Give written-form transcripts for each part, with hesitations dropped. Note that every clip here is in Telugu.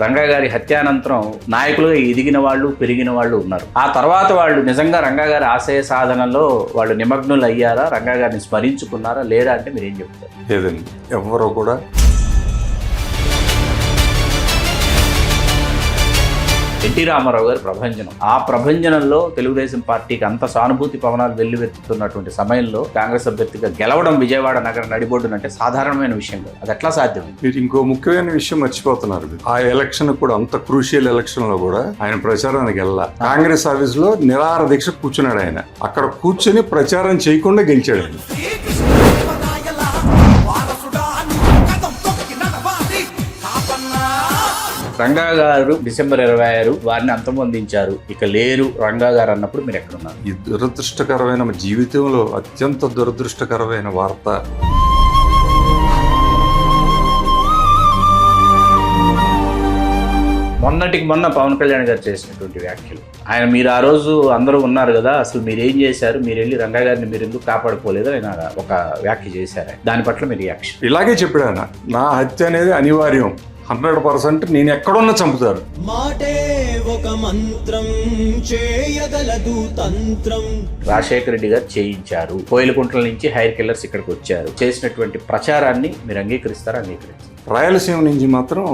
రంగా గారి హత్యానంతరం నాయకులుగా ఎదిగిన వాళ్ళు పెరిగిన వాళ్ళు ఉన్నారు. ఆ తర్వాత వాళ్ళు నిజంగా రంగా గారి ఆశయ సాధనలో వాళ్ళు నిమగ్నులు అయ్యారా, రంగా గారిని స్మరించుకున్నారా లేదా అంటే మీరేం చెప్తారు? లేదండి, ఎవరో కూడా. ఎన్టీ రామారావు గారి ప్రభంజనం, ఆ ప్రభంజనంలో తెలుగుదేశం పార్టీకి అంత సానుభూతి పవనాలు వెల్లువెత్తుతున్నటువంటి సమయంలో కాంగ్రెస్ అభ్యర్థిగా గెలవడం విజయవాడ నగర నడిబొడ్డునంటే సాధారణమైన విషయం కాదు. అది ఎట్లా సాధ్యం? మీరు ఇంకో ముఖ్యమైన విషయం మర్చిపోతున్నారు. ఆ ఎలక్షన్ కూడా, అంత క్రూషియల్ ఎలక్షన్ లో కూడా ఆయన ప్రచారానికి వెళ్ళా. కాంగ్రెస్ ఆఫీస్ లో నిరాహార దీక్ష కూర్చున్నాడు. ఆయన అక్కడ కూర్చొని ప్రచారం చేయకుండా గెలిచాడు. రంగా గారు డిసెంబర్ 26 వారిని అంతమొందించారు, ఇక లేరు రంగా గారు అన్నప్పుడు మీరు ఎక్కడున్నారు? ఈ దురదృష్టకరమైన జీవితంలో అత్యంత దురదృష్టకరమైన వార్త. మొన్నటికి మొన్న పవన్ కళ్యాణ్ గారు చేసినటువంటి వ్యాఖ్యలు, ఆయన మీరు ఆ రోజు అందరూ ఉన్నారు కదా, అసలు మీరు ఏం చేశారు, మీరు వెళ్ళి రంగా గారిని మీరు ఎందుకు కాపాడుకోలేదు ఆయన ఒక వ్యాఖ్య చేశారు. దాని పట్ల మీ రియాక్షన్? ఇలాగే చెప్పాడు ఆయన, నా హత్య అనేది అనివార్యం, 100% నేను ఎక్కడున్నా చంపుతారు. మాటే ఒక మంత్రం చేయగలదు తంత్రం. రాజశేఖర రెడ్డి గారు చేయించారు, కోయిలకుంట్ల నుంచి హైర్ కిల్లర్స్ ఇక్కడికి వచ్చారు, చేసినటువంటి ప్రచారాన్ని మీరు అంగీకరిస్తారా? అంగీకరిస్తారు. రాయలసీమ నుంచి మాత్రం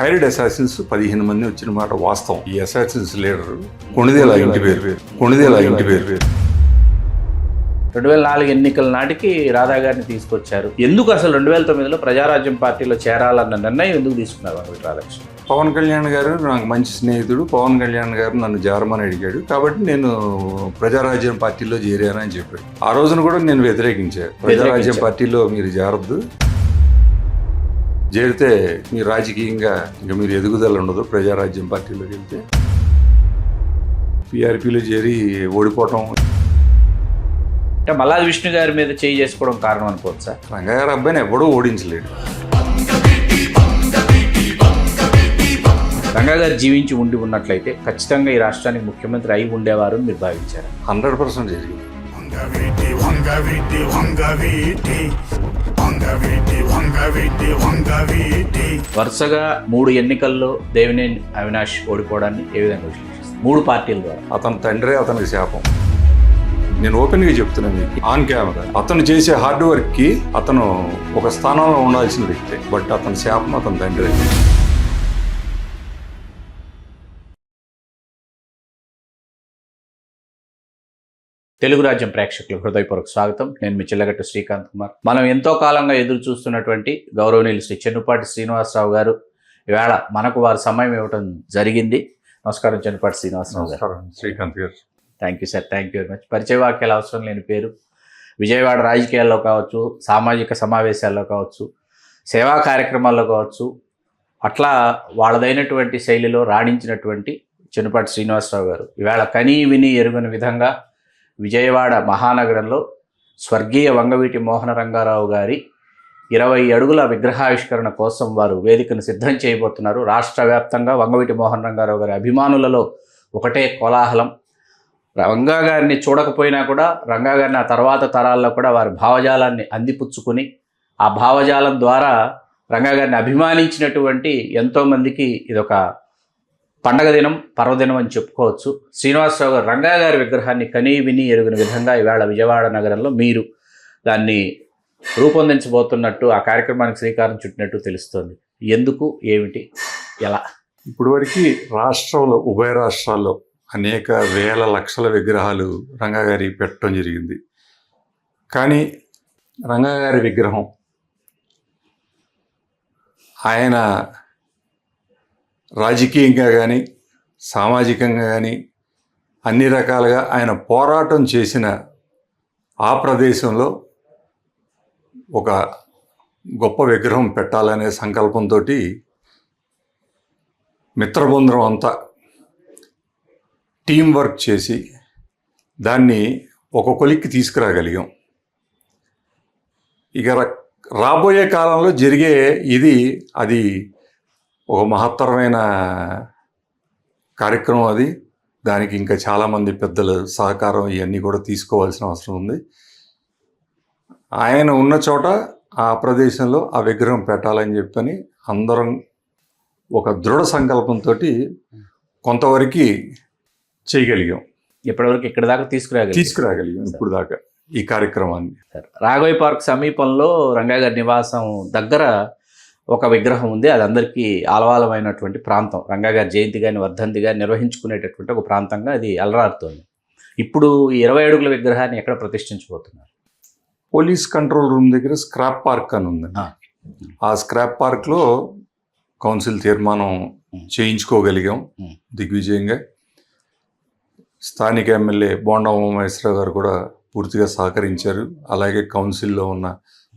హైర్డ్ అసాసిన్స్ 15 మంది వచ్చిన మాట వాస్తవం. ఈ అసాసిన్స్ లీడర్ కొణిదేల ఇంటి పేరు 2004 ఎన్నికల నాటికి రాధా గారిని తీసుకొచ్చారు. ఎందుకు అసలు 2009లో ప్రజారాజ్యం పార్టీలో చేరాలన్న నిర్ణయం ఎందుకు తీసుకున్నారు రాధాకృష్ణ? పవన్ కళ్యాణ్ గారు నాకు మంచి స్నేహితుడు. పవన్ కళ్యాణ్ గారు నన్ను జారమని అడిగాడు, కాబట్టి నేను ప్రజారాజ్యం పార్టీలో చేరానని చెప్పాడు. ఆ రోజున కూడా నేను వ్యతిరేకించాను. ప్రజారాజ్యం పార్టీలో మీరు జారద్దు, చేరితే మీరు రాజకీయంగా ఇంకా మీరు ఎదుగుదల ఉండదు. ప్రజారాజ్యం పార్టీలోకి వెళ్తే పిఆర్పీలో చేరి ఓడిపోవటం. అంటే మల్లాది విష్ణు గారి మీద చేయి చేసుకోవడం కారణం అనుకోవచ్చు సార్. రంగా గారి అబ్బాయిని ఎవడూ ఓడించలేడు. రంగా గారు జీవించి ఉండి ఉన్నట్లయితే ఖచ్చితంగా ఈ రాష్ట్రానికి ముఖ్యమంత్రి అయి ఉండేవారు అని మీరు భావించారు? 100% జరిగింది. వరుసగా 3 ఎన్నికల్లో దేవినేని అవినాష్ ఓడిపోవడాన్ని ఏ విధంగా విశ్లేషిస్తారు? 3 పార్టీల ద్వారా. అతని తండ్రే అతనికి శాపం. నేను ఓపెన్గా చెప్తున్నాను మీకు, ఆన్ కెమెరా. అతను చేసే హార్డ్ వర్క్కి అతను ఒక స్థానంలో ఉండాల్సిన వ్యక్తి, బట్ అతని శాపం అతని తండ్రి. తెలుగు రాజ్యం ప్రేక్షకులకు హృదయపూర్వక స్వాగతం. నేను మీ చిల్లగట్టు శ్రీకాంత్ కుమార్. మనం ఎంతో కాలంగా ఎదురు చూస్తున్నటువంటి గౌరవనీయులు శ్రీ చెన్నుపాటి శ్రీనివాసరావు గారు ఈవేళ మనకు వారి సమయం ఇవ్వడం జరిగింది. నమస్కారం చెన్నుపాటి శ్రీనివాసరావు గారు. శ్రీకాంత్ గారు, thank you sir, thank you very much. పరిచయ వాక్యాలు అవసరం లేని పేరు. విజయవాడ రాజకీయాల్లో కావచ్చు, సామాజిక సమావేశాల్లో కావచ్చు, సేవా కార్యక్రమాల్లో కావచ్చు, అట్లా వాళ్ళదైనటువంటి శైలిలో రాణించినటువంటి చెన్నుపాటి శ్రీనివాసరావు గారు ఈవేళ కనీ విని ఎరుగని విధంగా విజయవాడ మహానగరంలో స్వర్గీయ వంగవీటి మోహన రంగారావు గారి 20 అడుగుల విగ్రహావిష్కరణ కోసం వారు వేదికను సిద్ధం చేయబోతున్నారు. రాష్ట్ర వ్యాప్తంగా వంగవీటి మోహన రంగారావు గారి అభిమానులలో ఒకటే కోలాహలం. రంగా గారిని చూడకపోయినా కూడా రంగా గారిని ఆ తర్వాత తరాల్లో కూడా వారి భావజాలాన్ని అందిపుచ్చుకుని ఆ భావజాలం ద్వారా రంగా గారిని అభిమానించినటువంటి ఎంతోమందికి ఇదొక పండగ దినం, పర్వదినం అని చెప్పుకోవచ్చు. శ్రీనివాసరావు గారు రంగా గారి విగ్రహాన్ని కనీ విని ఎరుగిన విధంగా ఈవేళ విజయవాడ నగరంలో మీరు దాన్ని రూపొందించబోతున్నట్టు, ఆ కార్యక్రమానికి శ్రీకారం చుట్టినట్టు తెలుస్తోంది. ఎందుకు, ఏమిటి, ఎలా? ఇప్పుడు వరకు రాష్ట్రంలో, ఉభయ రాష్ట్రాల్లో అనేక వేల లక్షల విగ్రహాలు రంగా గారి పెట్టడం జరిగింది. కానీ రంగా గారి విగ్రహం ఆయన రాజకీయంగా కానీ సామాజికంగా కానీ అన్ని రకాలుగా ఆయన పోరాటం చేసిన ఆ ప్రదేశంలో ఒక గొప్ప విగ్రహం పెట్టాలనే సంకల్పంతో మిత్రబృందం అంతా టీం వర్క్ చేసి దాన్ని ఒక కొలిక్కి తీసుకురాగలిగాం. ఇక రాబోయే కాలంలో జరిగే అది ఒక మహత్తరమైన కార్యక్రమం. దానికి ఇంకా చాలామంది పెద్దల సహకారం ఇవన్నీ కూడా తీసుకోవాల్సిన అవసరం ఉంది. ఆయన ఉన్న చోట ఆ ప్రదేశంలో ఆ విగ్రహం పెట్టాలని చెప్పని అందరం ఒక దృఢ సంకల్పంతో కొంతవరకు చేయగలిగాం, ఇప్పటివరకు ఇక్కడ దాకా తీసుకురాగలిగాం ఇప్పుడు దాకా ఈ కార్యక్రమాన్ని. రాఘవయ్య పార్క్ సమీపంలో రంగా గారి నివాసం దగ్గర ఒక విగ్రహం ఉంది. అది అందరికీ ఆలవాలమైనటువంటి ప్రాంతం. రంగా గారి జయంతి కానీ వర్ధంతి కానీ నిర్వహించుకునేటటువంటి ఒక ప్రాంతంగా అది అలరారుతోంది. ఇప్పుడు ఈ 20 అడుగుల విగ్రహాన్ని ఎక్కడ ప్రతిష్ఠించబోతున్నారు? పోలీస్ కంట్రోల్ రూమ్ దగ్గర స్క్రాప్ పార్క్ అని ఉంది. ఆ స్క్రాప్ పార్క్లో కౌన్సిల్ తీర్మానం చేయించుకోగలిగాం దిగ్విజయంగా. స్థానిక ఎమ్మెల్యే బోండా ఉమామహేశ్వరరావు గారు కూడా పూర్తిగా సహకరించారు. అలాగే కౌన్సిల్లో ఉన్న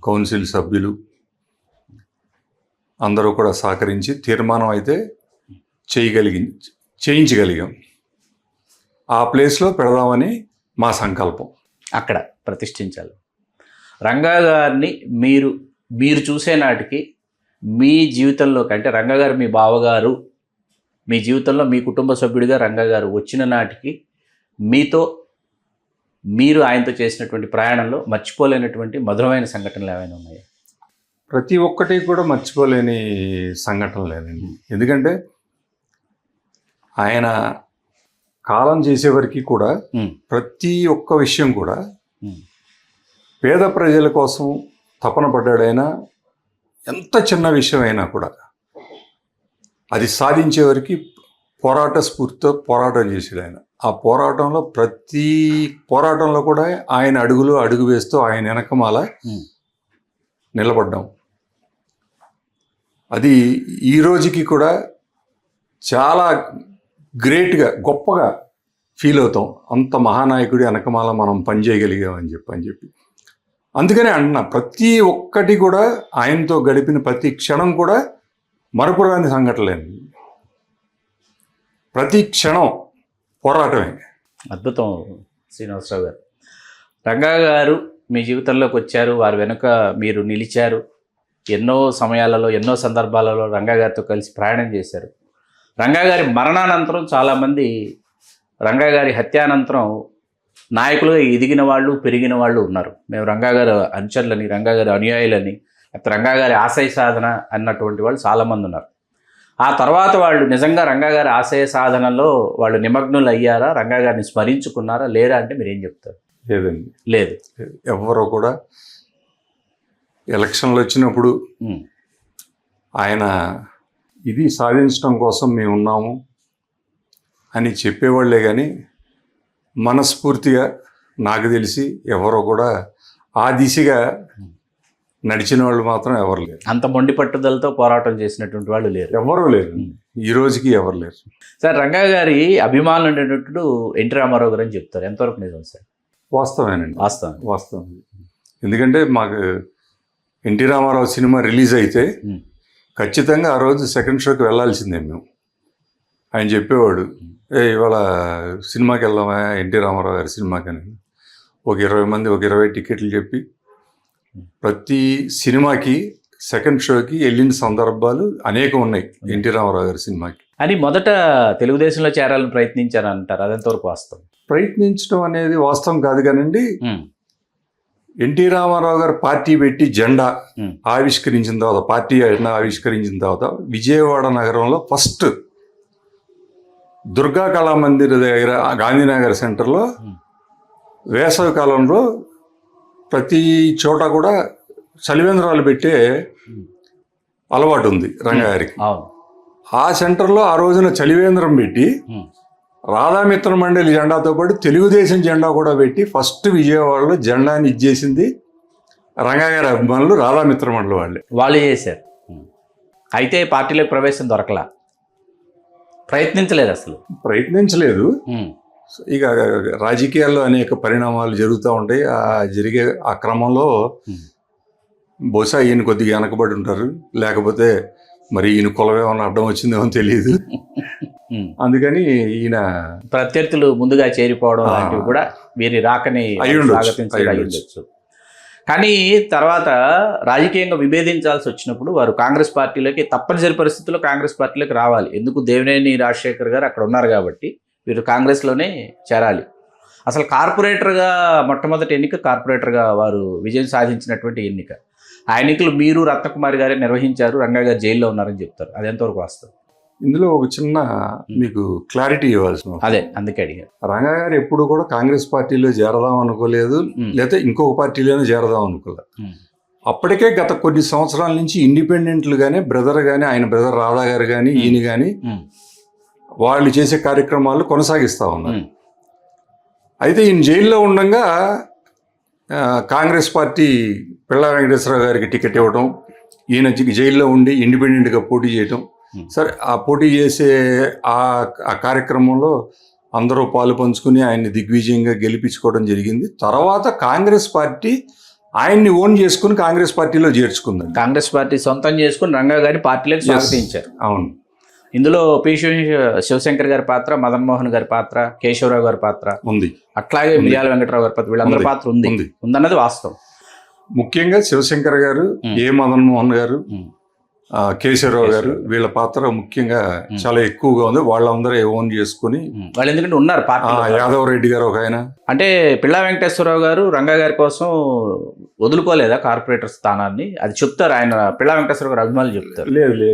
కౌన్సిల్ సభ్యులు అందరూ కూడా సహకరించి తీర్మానం అయితే చేయించగలిగాం. ఆ ప్లేస్లో పెడదామని మా సంకల్పం. అక్కడ ప్రతిష్ఠించాలి. రంగా గారిని మీరు చూసే నాటికి మీ జీవితంలో కంటే రంగా గారు మీ బావగారు, మీ జీవితంలో మీ కుటుంబ సభ్యుడిగా రంగా గారు వచ్చిన నాటికి మీరు ఆయనతో చేసినటువంటి ప్రయాణంలో మర్చిపోలేనటువంటి మధురమైన సంఘటనలు ఏమైనా ఉన్నాయా? ప్రతి ఒక్కటి కూడా మర్చిపోలేని సంఘటనలేనండి. ఎందుకంటే ఆయన కాలం చేసేవరకు కూడా ప్రతి ఒక్క విషయం కూడా పేద ప్రజల కోసం తపన పడ్డాడైనా, ఎంత చిన్న విషయం అయినా కూడా అది సాధించే వరకు పోరాట స్ఫూర్తితో పోరాటం చేశాడు ఆయన. ఆ పోరాటంలో ప్రతి పోరాటంలో కూడా ఆయన అడుగు వేస్తూ ఆయన వెనకమాల నిలబడ్డాం. అది ఈ రోజుకి కూడా చాలా గ్రేట్గా గొప్పగా ఫీల్ అవుతాం. అంత మహానాయకుడి వెనకమాల మనం పనిచేయగలిగామని చెప్పి అందుకనే అంటున్నా, ప్రతి ఒక్కటి కూడా ఆయనతో గడిపిన ప్రతి క్షణం కూడా మరపురాని సంఘటనలేండి. ప్రతి క్షణం పోరాటమే. అద్భుతం శ్రీనివాసరావు గారు. రంగా గారు మీ జీవితంలోకి వచ్చారు, వారి వెనుక మీరు నిలిచారు. ఎన్నో సమయాలలో ఎన్నో సందర్భాలలో రంగా గారితో కలిసి ప్రయాణం చేశారు. రంగా గారి మరణానంతరం చాలామంది రంగా గారి హత్యానంతరం నాయకులుగా ఎదిగిన వాళ్ళు, పెరిగిన వాళ్ళు ఉన్నారు. మేము రంగా గారి అనుచరులని, రంగా గారి అనుయాయులని, రంగా గారి ఆశయ సాధన అన్నటువంటి వాళ్ళు చాలామంది ఉన్నారు. ఆ తర్వాత వాళ్ళు నిజంగా రంగా గారి ఆశయ సాధనలో వాళ్ళు నిమగ్నులు అయ్యారా, రంగా గారిని స్మరించుకున్నారా, లేరా అంటే మీరు ఏం చెప్తారు? లేదండి, లేదు. ఎవరో కూడా ఎలక్షన్లు వచ్చినప్పుడు ఆయన ఇది సాధించడం కోసం మేము ఉన్నాము అని చెప్పేవాళ్లే కానీ మనస్ఫూర్తిగా నాకు తెలిసి ఎవరో కూడా ఆ దిశగా నడిచిన వాళ్ళు మాత్రం ఎవరు లేరు. అంత మొండి పట్టుదలతో పోరాటం చేసినటువంటి వాళ్ళు లేరు, ఎవరూ లేరు. ఈ రోజుకి ఎవరు లేరు. సార్, రంగా గారి అభిమానులు ఉండేటట్టు ఎన్టీ రామారావు గారు అని చెప్తారు. ఎంతవరకు నిజం సార్? వాస్తవేనండి, వాస్తవం. ఎందుకంటే మాకు ఎన్టీ రామారావు సినిమా రిలీజ్ అయితే ఖచ్చితంగా ఆ రోజు సెకండ్ షోకి వెళ్ళాల్సిందే మేము. ఆయన చెప్పేవాడు, ఇవాళ సినిమాకి వెళ్దామా ఎన్టీ రామారావు గారి సినిమాకి అని. ఒక 20 మంది, ఒక 20 టికెట్లు చెప్పి ప్రతి సినిమాకి సెకండ్ షోకి వెళ్ళిన సందర్భాలు అనేకం ఉన్నాయి ఎన్టీ రామారావు గారి సినిమాకి. అని మొదట తెలుగుదేశంలో చేరాలని ప్రయత్నించారంటారు, అదెంతవరకు వాస్తవం? ప్రయత్నించడం అనేది వాస్తవం కాదు కానండి. ఎన్టీ రామారావు గారు పార్టీ పెట్టి జెండా ఆవిష్కరించిన తర్వాత, పార్టీ ఆవిష్కరించిన తర్వాత విజయవాడ నగరంలో ఫస్ట్ దుర్గా కళామందిర్ దగ్గర గాంధీనగర్ సెంటర్లో వేసవి కాలంలో ప్రతి చోట కూడా చలివేంద్రాలు పెట్టే అలవాటు ఉంది రంగాగారికి. ఆ సెంటర్లో ఆ రోజున చలివేంద్రం పెట్టి రాధామిత్ర మండలి జెండాతో పాటు తెలుగుదేశం జెండా కూడా పెట్టి ఫస్ట్ విజయవాడలో జెండాని ఇచ్చేసింది రంగాగారి అభిమానులు, రాధామిత్ర మండలి వాళ్ళే చేశారు. అయితే పార్టీలో ప్రవేశం దొరకలా, ప్రయత్నించలేదు. ఇక రాజకీయాల్లో అనేక పరిణామాలు జరుగుతూ ఉంటాయి. ఆ క్రమంలో బహుశా ఈయన కొద్దిగా వెనకబడి ఉంటారు, లేకపోతే మరి ఈయన కులమేమన్నా అడ్డం వచ్చిందేమో తెలియదు. అందుకని ఈయన ప్రత్యర్థులు ముందుగా చేరిపోవడం లాంటివి కూడా వీరి రాకని స్వాగతించవచ్చు. కానీ తర్వాత రాజకీయంగా విభేదించాల్సి వచ్చినప్పుడు వారు కాంగ్రెస్ పార్టీలోకి తప్పనిసరి పరిస్థితుల్లో కాంగ్రెస్ పార్టీలోకి రావాలి. ఎందుకు? దేవినేని రాజశేఖర్ గారు అక్కడ ఉన్నారు కాబట్టి వీరు కాంగ్రెస్లోనే చేరాలి. అసలు కార్పొరేటర్గా మొట్టమొదటి ఎన్నిక కార్పొరేటర్గా వారు విజయం సాధించినటువంటి ఎన్నిక. ఆ ఎన్నికలు మీరు రత్నకుమారి గారే నిర్వహించారు, రంగా గారు జైల్లో ఉన్నారని చెప్తారు. అది ఎంతవరకు వాస్తవం? ఇందులో ఒక చిన్న మీకు క్లారిటీ ఇవ్వాల్సిన అదే అందుకే అడిగారు. రంగా గారు ఎప్పుడు కూడా కాంగ్రెస్ పార్టీలో చేరదాం అనుకోలేదు, లేకపోతే ఇంకొక పార్టీలోనే చేరదాం అనుకోలేదు. అప్పటికే గత కొన్ని సంవత్సరాల నుంచి ఇండిపెండెంట్లు కానీ బ్రదర్ కానీ ఆయన బ్రదర్ రాధా గారు కానీ ఈయన కానీ వాళ్ళు చేసే కార్యక్రమాలు కొనసాగిస్తూ ఉన్నారు. అయితే ఈయన జైల్లో ఉండగా కాంగ్రెస్ పార్టీ పిళ్ళ వెంకటేశ్వరరావు గారికి టికెట్ ఇవ్వడం, ఈయన జైల్లో ఉండి ఇండిపెండెంట్గా పోటీ చేయటం. సరే, ఆ పోటీ చేసే ఆ కార్యక్రమంలో అందరూ పాలు పంచుకుని ఆయన్ని దిగ్విజయంగా గెలిపించుకోవడం జరిగింది. తర్వాత కాంగ్రెస్ పార్టీ ఆయన్ని ఓన్ చేసుకుని కాంగ్రెస్ పార్టీలో చేర్చుకుందండి. కాంగ్రెస్ పార్టీ సొంతం చేసుకుని రంగా గారి పార్టీలోకి స్వాగతించారు. అవును. ఇందులో పి శివశంకర్ గారి పాత్ర, మదన్ మోహన్ గారి పాత్ర, కేశవరావు గారి పాత్ర ఉంది, అట్లాగే మిర్యాల వెంకటరావు గారి పాత్ర, వీళ్ళందరి పాత్ర ఉందన్నది వాస్తవం. ముఖ్యంగా శివశంకర్ గారు, ఏ మదన్ మోహన్ గారు, కేశవరావు గారు, వీళ్ళ పాత్ర ముఖ్యంగా చాలా ఎక్కువగా ఉంది. వాళ్ళందరూ ఓన్ చేసుకుని వాళ్ళు ఎందుకంటే ఉన్నారు పార్టీ. యాదవ్ రెడ్డి గారు ఒక ఆయన, అంటే పిళ్ళ వెంకటేశ్వరరావు గారు రంగా గారి కోసం వదులుకోలేదా కార్పొరేటర్ స్థానాన్ని? అది చెప్తారు ఆయన, పిళ్ళ వెంకటేశ్వరరావు గారు అభిమానులు చెప్తారు. లేదండి,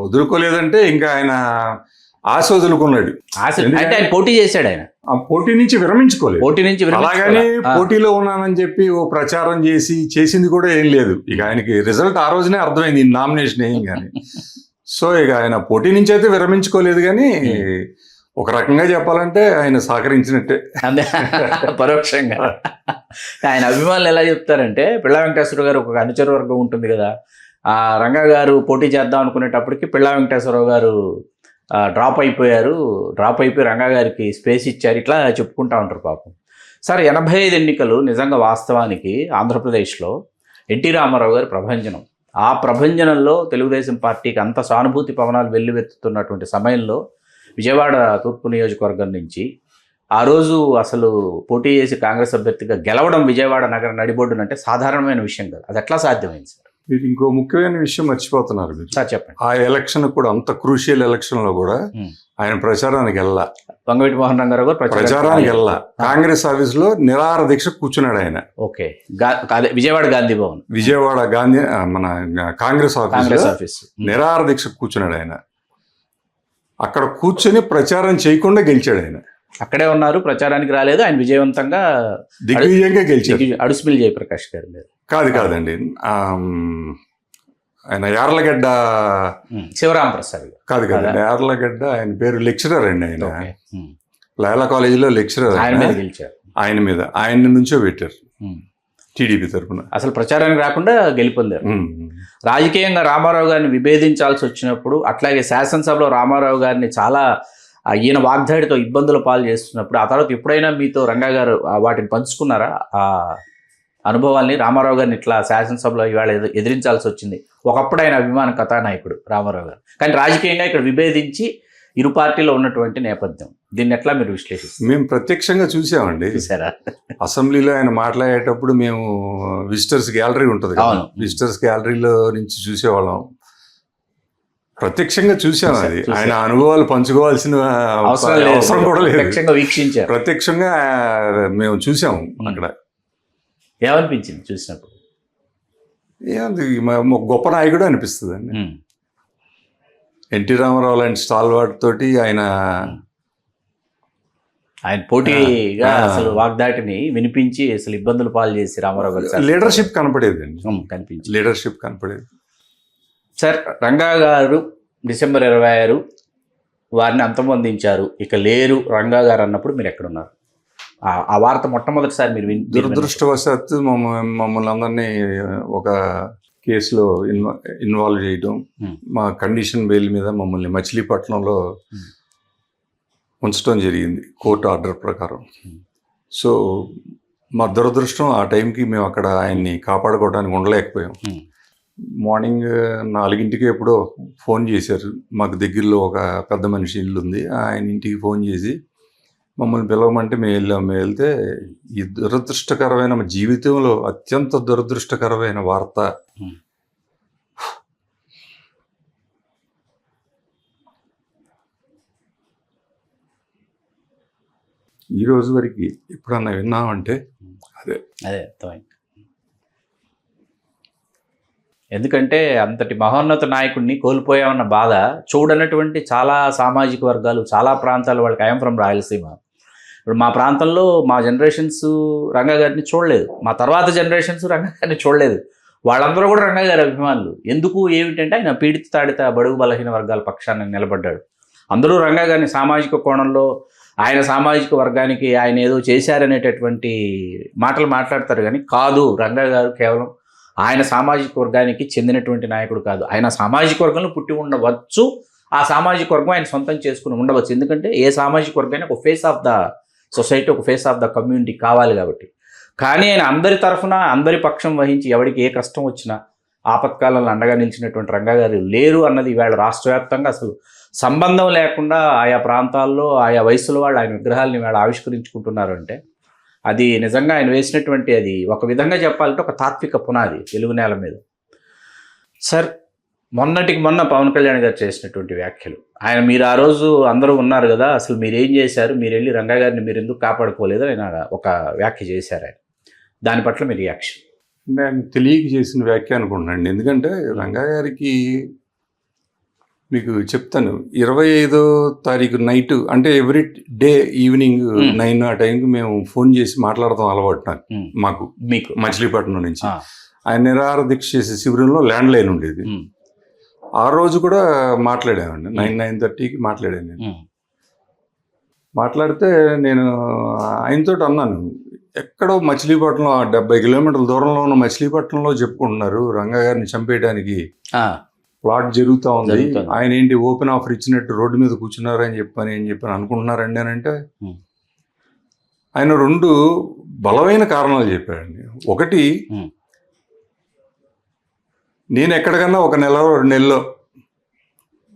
వదులుకోలేదంటే ఇంకా ఆయన ఆశ వదులుకున్నాడు. అంటే ఆయన పోటీ చేశాడు, ఆయన ఆ పోటీ నుంచి విరమించుకోలేదు. అలాగని పోటీలో ఉన్నానని చెప్పి ఓ ప్రచారం చేసింది కూడా ఏం లేదు. ఇక ఆయనకి రిజల్ట్ ఆ రోజునే అర్థమైంది, నామినేషన్ ఏం కానీ. సో ఇక ఆయన పోటీ నుంచి అయితే విరమించుకోలేదు, కానీ ఒక రకంగా చెప్పాలంటే ఆయన సహకరించినట్టే పరోక్షంగా. ఆయన అభిమానులు ఎలా చెప్తారంటే, పిళ్ళ వెంకటేశ్వరరావు గారు ఒక అనుచర వర్గం ఉంటుంది కదా, ఆ రంగా గారు పోటీ చేద్దాం అనుకునేటప్పటికి పిళ్ళ వెంకటేశ్వరరావు గారు డ్రాప్ అయిపోయి రంగా గారికి స్పేస్ ఇచ్చారు, ఇట్లా చెప్పుకుంటా ఉంటారు పాపం. సార్, 85 ఎన్నికలు నిజంగా వాస్తవానికి ఆంధ్రప్రదేశ్లో ఎన్టీ రామారావు గారి ప్రభంజనం. ఆ ప్రభంజనంలో తెలుగుదేశం పార్టీకి అంత సానుభూతి పవనాలు వెల్లువెత్తుతున్నటువంటి సమయంలో విజయవాడ తూర్పు నియోజకవర్గం నుంచి ఆ రోజు అసలు పోటీ చేసి కాంగ్రెస్ అభ్యర్థిగా గెలవడం విజయవాడ నగర నడిబొడ్డునంటే సాధారణమైన విషయం కాదు. అది ఎట్లా సాధ్యమైంది సార్? మీరు ఇంకో ముఖ్యమైన విషయం మర్చిపోతున్నారు మీరు. సార్ చెప్పండి. ఆ ఎలక్షన్ కూడా, అంత క్రూషియల్ ఎలక్షన్ లో కూడా ఆయన ప్రచారానికి వెళ్ళా, వంగవీటి మోహన్ రంగారావు గారు ప్రచారానికి వెళ్ళా, కాంగ్రెస్ ఆఫీస్ లో నిరాహార దీక్ష కూర్చున్నాడు ఆయన. ఓకే, విజయవాడ గాంధీ భవన్, విజయవాడ గాంధీ మన కాంగ్రెస్ ఆఫీస్ నిరాహార దీక్ష కూర్చున్నాడు ఆయన. అక్కడ కూర్చొని ప్రచారం చేయకుండా గెలిచాడు ఆయన. అక్కడే ఉన్నారు, ప్రచారానికి రాలేదు, ఆయన విజయవంతంగా దిగ్విజయంగా గెలిచాడు. అడుసుమిల్లి జయప్రకాష్ గారు కాదండి, ఆయన యార్లగడ్డ శివరాం ప్రసాద్ కాదండి, యార్లగడ్డ ఆయన పేరు లెక్చరర్ అండి. ఆయన లయలా కాలేజీలో లెక్చరర్. ఆయన మీద ఆయన్ని నుంచో పెట్టారు టీడీపీ తరఫున. అసలు ప్రచారానికి రాకుండా గెలుపొందారు. రాజకీయంగా రామారావు గారిని విభేదించాల్సి వచ్చినప్పుడు, అట్లాగే శాసనసభలో రామారావు గారిని చాలా ఈయన వాగ్దాడితో ఇబ్బందుల పాలు చేస్తున్నప్పుడు, ఆ తర్వాత ఎప్పుడైనా మీతో రంగా గారు వాటిని పంచుకున్నారా? ఆ అనుభవాల్ని, రామారావు గారిని ఇట్లా శాసనసభలో ఇవాళ ఎదిరించాల్సి వచ్చింది, ఒకప్పుడు ఆయన అభిమాన కథానాయకుడు రామారావు గారు, కానీ రాజకీయంగా ఇక్కడ విభేదించి ఇరు పార్టీలో ఉన్నటువంటి నేపథ్యం, దీన్ని ఎట్లా మీరు విశ్లేషిస్తారు? మేము ప్రత్యక్షంగా చూసామండి. చూసారా? అసెంబ్లీలో ఆయన మాట్లాడేటప్పుడు మేము విజిటర్స్ గ్యాలరీ ఉంటుంది కదా, విజిటర్స్ గ్యాలరీలో నుంచి చూసేవాళ్ళం, ప్రత్యక్షంగా చూసాం. అది ఆయన అనుభవాలు పంచుకోవాల్సిన అవసరం కూడా లేదు, వీక్షించారు, ప్రత్యక్షంగా మేము చూసాము. అక్కడ ఏమనిపించింది చూసినప్పుడు? గొప్ప నాయకుడు అనిపిస్తుంది అండి. ఎన్టీ రామారావు లాంటి స్టాల్వార్డ్ తోటి ఆయన పోటీగా అసలు వాగ్దాటిని వినిపించి అసలు ఇబ్బందులు పాలు చేసి రామారావు గారు లీడర్షిప్ కనపడేది అండి, కనిపించి లీడర్షిప్ కనపడేది. సార్, రంగా గారు డిసెంబర్ 26 వారిని అంతమొందించారు, ఇక లేరు రంగా గారు అన్నప్పుడు మీరు ఎక్కడున్నారు? ఆ వార్త మొట్టమొదటిసారి మీరు దురదృష్టవశాత్తు మమ్మల్ని అందరినీ ఒక కేసులో ఇన్వాల్వ్ చేయడం, మా కండిషన్ బెయిల్ మీద మమ్మల్ని మచిలీపట్నంలో ఉంచడం జరిగింది కోర్టు ఆర్డర్ ప్రకారం. సో మా దురదృష్టం, ఆ టైంకి మేము అక్కడ ఆయన్ని కాపాడుకోవడానికి ఉండలేకపోయాం. మార్నింగ్ 4 ఎప్పుడో ఫోన్ చేశారు, మాకు దగ్గరలో ఒక పెద్ద మనిషి ఇల్లు ఉంది, ఆయన ఇంటికి ఫోన్ చేసి మమ్మల్ని పిలవమంటే మేము వెళ్తే ఈ దురదృష్టకరమైన మా జీవితంలో అత్యంత దురదృష్టకరమైన వార్త. ఈ రోజు వరకు ఎప్పుడన్నా విన్నామంటే అదే అర్థమైంది. ఎందుకంటే అంతటి మహోన్నత నాయకుడిని కోల్పోయామన్న బాధ చూడనటువంటి చాలా సామాజిక వర్గాలు, చాలా ప్రాంతాల వాళ్ళకి. I'm from Rayalaseema. ఇప్పుడు మా ప్రాంతంలో మా జనరేషన్స్ రంగా గారిని చూడలేదు, మా తర్వాత జనరేషన్స్ రంగా గారిని చూడలేదు. వాళ్ళందరూ కూడా రంగా గారి అభిమానులు. ఎందుకు ఏమిటంటే ఆయన పీడిత తాడిత బడుగు బలహీన వర్గాల పక్షాన్ని నిలబడ్డాడు. అందరూ రంగా గారిని సామాజిక కోణంలో ఆయన సామాజిక వర్గానికి ఆయన ఏదో చేశారనేటటువంటి మాటలు మాట్లాడతారు, కానీ కాదు, రంగా గారు కేవలం ఆయన సామాజిక వర్గానికి చెందినటువంటి నాయకుడు కాదు. ఆయన సామాజిక వర్గంలో పుట్టి ఉండవచ్చు, ఆ సామాజిక వర్గం ఆయన సొంతం చేసుకుని ఉండవచ్చు. ఎందుకంటే ఏ సామాజిక వర్గానికి ఒక ఫేస్ ఆఫ్ ద సొసైటీ, ఒక ఫేస్ ఆఫ్ ద కమ్యూనిటీ కావాలి కాబట్టి. కానీ ఆయన అందరి తరఫున అందరి పక్షం వహించి ఎవరికి ఏ కష్టం వచ్చినా ఆపత్కాలంలో అండగా నిలిచినటువంటి రంగా గారు లేరు అన్నది ఇవాళ రాష్ట్ర వ్యాప్తంగా అసలు సంబంధం లేకుండా ఆయా ప్రాంతాల్లో ఆయా వయసుల వాళ్ళు ఆయన విగ్రహాలని ఇవాళ ఆవిష్కరించుకుంటున్నారు. అంటే అది నిజంగా ఆయన వేసినటువంటి, అది ఒక విధంగా చెప్పాలంటే ఒక తాత్విక పునాది తెలుగు నేల మీద. సార్, మొన్నటికి మొన్న పవన్ కళ్యాణ్ గారు చేసినటువంటి వ్యాఖ్యలు, ఆయన మీరు ఆ రోజు అందరూ ఉన్నారు కదా, అసలు మీరు ఏం చేశారు, మీరు వెళ్ళి రంగా గారిని మీరు ఎందుకు కాపాడుకోలేదు ఆయన ఒక వ్యాఖ్య చేశారు. ఆయన దాని పట్ల మీ రియాక్షన్? నేను తెలియక చేసిన వ్యాఖ్య అనుకుంటున్నాను. ఎందుకంటే రంగా గారికి మీకు చెప్తాను, 25వ తారీఖు నైట్, అంటే ఎవ్రీ డే ఈవినింగ్ 9 ఆ టైంకి మేము ఫోన్ చేసి మాట్లాడతాం అలవాటు నాకు, మాకు మీకు మచిలీపట్నం నుంచి. ఆయన నిరాహార దీక్ష చేసే శిబిరంలో ల్యాండ్ లైన్ ఉండేది. ఆ రోజు కూడా మాట్లాడామండి, 9:30కి మాట్లాడాను నేను. మాట్లాడితే నేను ఆయనతో అన్నాను, ఎక్కడో మచిలీపట్నం 70 కిలోమీటర్ల దూరంలో ఉన్న మచిలీపట్నంలో చెప్పుకుంటున్నారు రంగా గారిని చంపేయడానికి ప్లాట్ జరుగుతూ ఉంది, ఆయన ఏంటి ఓపెన్ ఆఫర్ ఇచ్చినట్టు రోడ్డు మీద కూర్చున్నారని చెప్పని అనుకుంటున్నారండి అని అంటే, ఆయన 2 బలమైన కారణాలు చెప్పాడండి. ఒకటి, నేను ఎక్కడికన్నా 1 నెల 2 నెలల్లో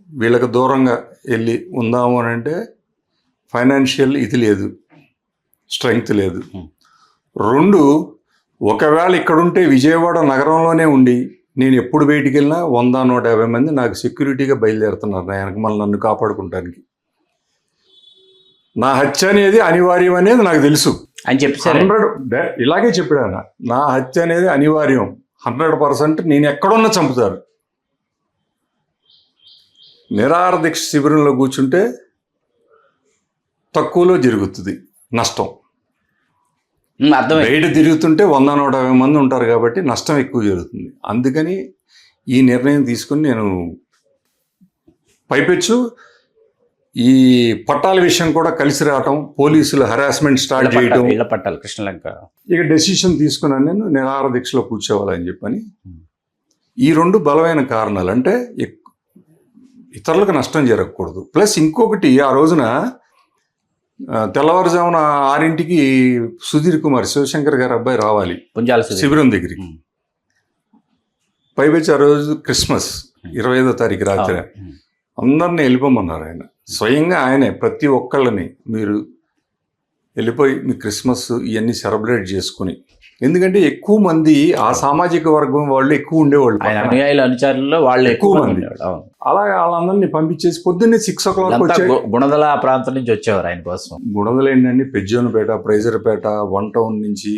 వీళ్ళకి దూరంగా వెళ్ళి ఉందాము అని అంటే ఫైనాన్షియల్ ఇది లేదు, స్ట్రెంగ్త్ లేదు. 2, ఒకవేళ ఇక్కడుంటే విజయవాడ నగరంలోనే ఉండి నేను ఎప్పుడు బయటికి వెళ్ళినా 100-150 మంది నాకు సెక్యూరిటీగా బయలుదేరుతున్నారు నా వెనక, మళ్ళీ నన్ను కాపాడుకుంటానికి. నా హత్య అనేది అనివార్యం అనేది నాకు తెలుసు అని చెప్పేసారు. ఇలాగే చెప్పాడు ఆయన, నా హత్య అనేది అనివార్యం, 100% నేను ఎక్కడున్నా చంపుతారు. నిరాహార దీక్ష శిబిరంలో కూర్చుంటే తక్కువలో జరుగుతుంది నష్టం, బయట తిరుగుతుంటే 100-150 మంది ఉంటారు కాబట్టి నష్టం ఎక్కువ జరుగుతుంది. అందుకని ఈ నిర్ణయం తీసుకుని నేను పైపెచ్చు ఈ పట్టాల విషయం కూడా కలిసి రావటం, పోలీసులు హరాస్మెంట్ స్టార్ట్ చేయటం, ఇళ్ల పట్టాలు కృష్ణలంక, ఇక డెసిషన్ తీసుకున్నాను నేను నిరాహార దీక్షలో కూర్చోవాలని చెప్పని. ఈ 2 బలమైన కారణాలు, అంటే ఇతరులకు నష్టం జరగకూడదు. ప్లస్ ఇంకొకటి, ఆ రోజున తెల్లవారుజామున 6ంటికి సుధీర్ కుమార్, శివశంకర్ గారి అబ్బాయి రావాలి శిబిరం దగ్గరికి. పైపెచ్చి ఆ రోజు క్రిస్మస్ 25వ తారీఖు రాత్రి అందరినీ వెళ్ళిపోమన్నారు ఆయన. స్వయంగా ఆయనే ప్రతి ఒక్కళ్ళని మీరు వెళ్ళిపోయి మీ క్రిస్మస్ ఇవన్నీ సెలబ్రేట్ చేసుకుని, ఎందుకంటే ఎక్కువ మంది ఆ సామాజిక వర్గం వాళ్ళు ఎక్కువ ఉండేవాళ్ళు, అనుచరుల్లో వాళ్ళు ఎక్కువ మంది. అలాగే వాళ్ళందరినీ పంపించేసి పొద్దున్నే 6 o'clock వచ్చి గుణదల ప్రాంతం నుంచి వచ్చేవారు ఆయన కోసం. గుణదల ఏంటండి, పెజ్జోనపేట, ప్రైజర్పేట, 1 టౌన్ నుంచి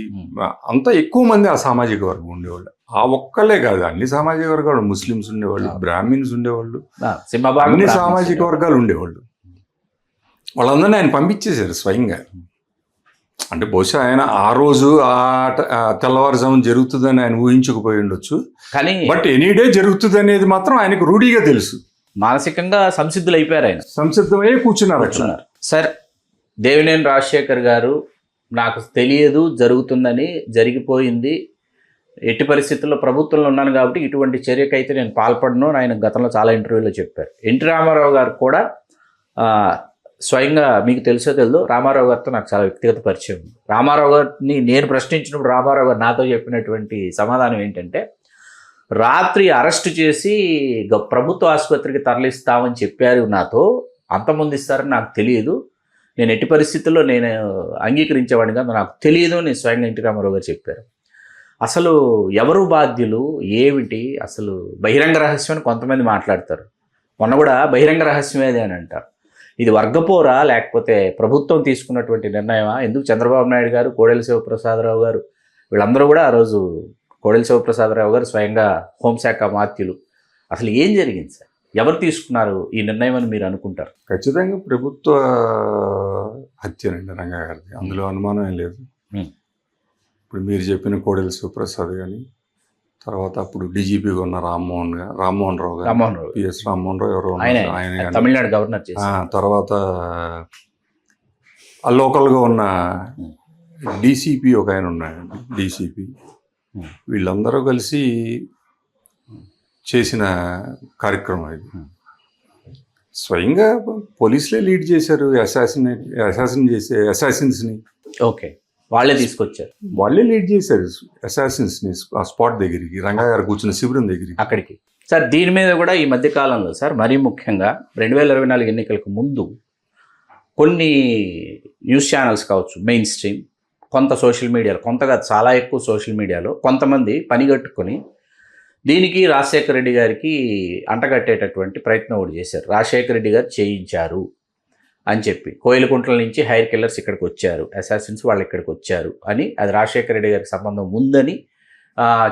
అంతా ఎక్కువ మంది ఆ సామాజిక వర్గం ఉండేవాళ్ళు. ఆ ఒక్కళ్ళే కాదు, అన్ని సామాజిక వర్గాలు, ముస్లిమ్స్ ఉండేవాళ్ళు, బ్రాహ్మిన్స్ ఉండేవాళ్ళు, అన్ని సామాజిక వర్గాలు ఉండేవాళ్ళు. వాళ్ళందరినీ ఆయన పంపించేశారు స్వయంగా. అంటే బహుశా ఆయన ఆ రోజు ఆ తెల్లవారుజామున జరుగుతుందని ఆయన ఊహించకపోయి ఉండొచ్చు, కానీ బట్ ఎనీ డే జరుగుతుంది అనేది మాత్రం ఆయనకు రూఢీగా తెలుసు. మానసికంగా సంసిద్ధులు అయిపోయారు, ఆయన సంసిద్ధమయ్యే కూర్చున్నారు. సార్, దేవినేని రాజశేఖర్ గారు నాకు తెలియదు జరుగుతుందని, జరిగిపోయింది, ఎట్టి పరిస్థితుల్లో ప్రభుత్వంలో ఉన్నాను కాబట్టి ఇటువంటి చర్యకైతే నేను పాల్పడను అని ఆయన గతంలో చాలా ఇంటర్వ్యూలో చెప్పారు. ఎన్టీ రామారావు గారు కూడా స్వయంగా, మీకు తెలుసో తెలియదు, రామారావు గారితో నాకు చాలా వ్యక్తిగత పరిచయం. రామారావు గారిని నేను ప్రశ్నించినప్పుడు రామారావు గారు నాతో చెప్పినటువంటి సమాధానం ఏంటంటే, రాత్రి అరెస్ట్ చేసి ప్రభుత్వ ఆసుపత్రికి తరలిస్తామని చెప్పారు నాతో, అంతమంది ఇస్తారని నాకు తెలియదు, నేను ఎట్టి పరిస్థితుల్లో నేను అంగీకరించేవాడిని కాదు, నాకు తెలియదు అని స్వయంగా ఎన్టీ రామారావు గారు చెప్పారు. అసలు ఎవరు బాధ్యులు, ఏమిటి అసలు బహిరంగ రహస్యం అని కొంతమంది మాట్లాడతారు. మొన్న కూడా బహిరంగ రహస్యమేది అని అంటారు. ఇది వర్గపోరా, లేకపోతే ప్రభుత్వం తీసుకున్నటువంటి నిర్ణయమా? ఎందుకు చంద్రబాబు నాయుడు గారు, కోడెల శివప్రసాదరావు గారు వీళ్ళందరూ కూడా ఆ రోజు కోడెల శివప్రసాదరావు గారు స్వయంగా హోంశాఖ మాత్యులు. అసలు ఏం జరిగింది సార్? ఎవరు తీసుకున్నారు ఈ నిర్ణయం అని మీరు అనుకుంటారు? ఖచ్చితంగా ప్రభుత్వ హత్యనండి రంగా గారిది, అందులో అనుమానం ఏం లేదు. ఇప్పుడు మీరు చెప్పిన కోడెల శివప్రసాద్ కానీ, తర్వాత అప్పుడు డీజీపీగా ఉన్న రామ్మోహన్ రావు గారు, పిఎస్ రామ్మోహన్ రావు ఎవరో ఆయన కానీ, తమిళనాడు గవర్నర్ తర్వాత ఆ లోకల్గా ఉన్న డీసీపీ ఒక ఆయన ఉన్నాడండి, డీసీపీ, వీళ్ళందరూ కలిసి చేసిన కార్యక్రమం ఇది. స్వయంగా పోలీసులే లీడ్ చేశారు అసాసిన్స్ని. ఓకే, వాళ్ళే తీసుకొచ్చారు, వాళ్ళే లీడ్ చేశారు అసాసిన్స్ని ఆ స్పాట్ దగ్గరికి, రంగా గారు కూర్చున్న శిబిరం దగ్గరికి, అక్కడికి. సార్ దీని మీద కూడా ఈ మధ్య కాలంలో సార్ మరీ ముఖ్యంగా 2024 ఎన్నికలకు ముందు కొన్ని న్యూస్ ఛానల్స్ కావచ్చు, మెయిన్ స్ట్రీమ్, కొంత సోషల్ మీడియాలో, కొంతగా చాలా ఎక్కువ సోషల్ మీడియాలో కొంతమంది పనిగట్టుకొని దీనికి రాజశేఖర రెడ్డి గారికి అంటగట్టేటటువంటి ప్రయత్నం ఒకటి చేశారు. రాజశేఖర రెడ్డి గారు చేయించారు అని చెప్పి, కోయిలకుంట్ల నుంచి హైర్ కిల్లర్స్ ఇక్కడికి వచ్చారు, అసాసిన్స్ వాళ్ళు ఇక్కడికి వచ్చారు అని, అది రాజశేఖర రెడ్డి గారికి సంబంధం ఉందని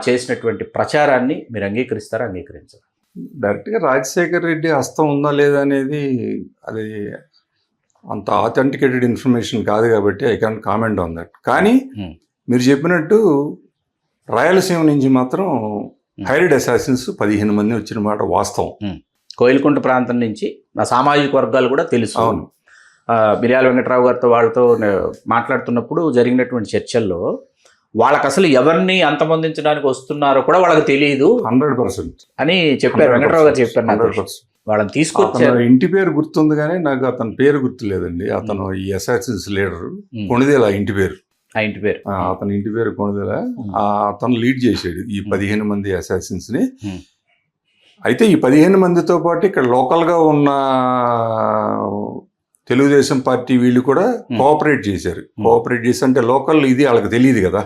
చేసినటువంటి ప్రచారాన్ని మీరు అంగీకరిస్తారా, అంగీకరించారు? డైరెక్ట్గా రాజశేఖర రెడ్డి హస్తం ఉందా లేదా అనేది అది అంత ఆథెంటికేటెడ్ ఇన్ఫర్మేషన్ కాదు కాబట్టి I can't comment on that. కానీ మీరు చెప్పినట్టు రాయలసీమ నుంచి మాత్రం హైర్డ్ అసాసిన్స్ 15 మంది వచ్చిన మాట వాస్తవం. కోయిలకుంట ప్రాంతం నుంచి నా సామాజిక వర్గాలు కూడా తెలుసు. అవును, మిర్యాల వెంకట్రావు గారితో వాళ్ళతో మాట్లాడుతున్నప్పుడు జరిగినటువంటి చర్చల్లో వాళ్ళకి అసలు ఎవరిని అంతమొందించడానికి వస్తున్నారో కూడా వాళ్ళకి తెలియదు 100% అని చెప్పారు. వెంకట్రావు గారు చెప్పారు, 100%. వాళ్ళని తీసుకొచ్చారు. ఇంటి పేరు గుర్తుంది కానీ నాకు అతని పేరు గుర్తులేదండి. అతను ఈ అసాసిన్స్ లీడర్ కొణిదేల ఇంటి పేరు, ఆ ఇంటి పేరు, అతని ఇంటి పేరు కొణిదేల. అతను లీడ్ చేసాడు ఈ 15 మంది అసాసిన్స్ ని. అయితే ఈ 15 మందితో పాటు ఇక్కడ లోకల్గా ఉన్న తెలుగుదేశం పార్టీ వీళ్ళు కూడా కోఆపరేట్ చేశారు. కోఆపరేట్ చేసి అంటే లోకల్ ఇది వాళ్ళకి తెలియదు కదా.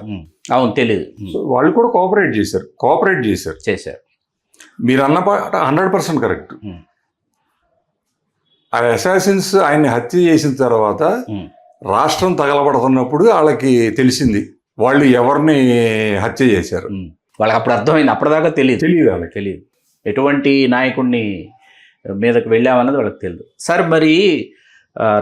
అవును, తెలియదు. వాళ్ళు కూడా కోఆపరేట్ చేశారు. మీరు అన్న 100% కరెక్ట్. ఆ అసాసిన్స్ ఆయన్ని హత్య చేసిన తర్వాత రాష్ట్రం తగలబడుతున్నప్పుడు వాళ్ళకి తెలిసింది వాళ్ళు ఎవరిని హత్య చేశారు. వాళ్ళకి అప్పుడు అర్థమైంది, అప్పటిదాకా తెలియదు వాళ్ళకి తెలియదు ఎటువంటి నాయకుడిని మీదకి వెళ్ళామన్నది వాళ్ళకి తెలియదు. సార్ మరి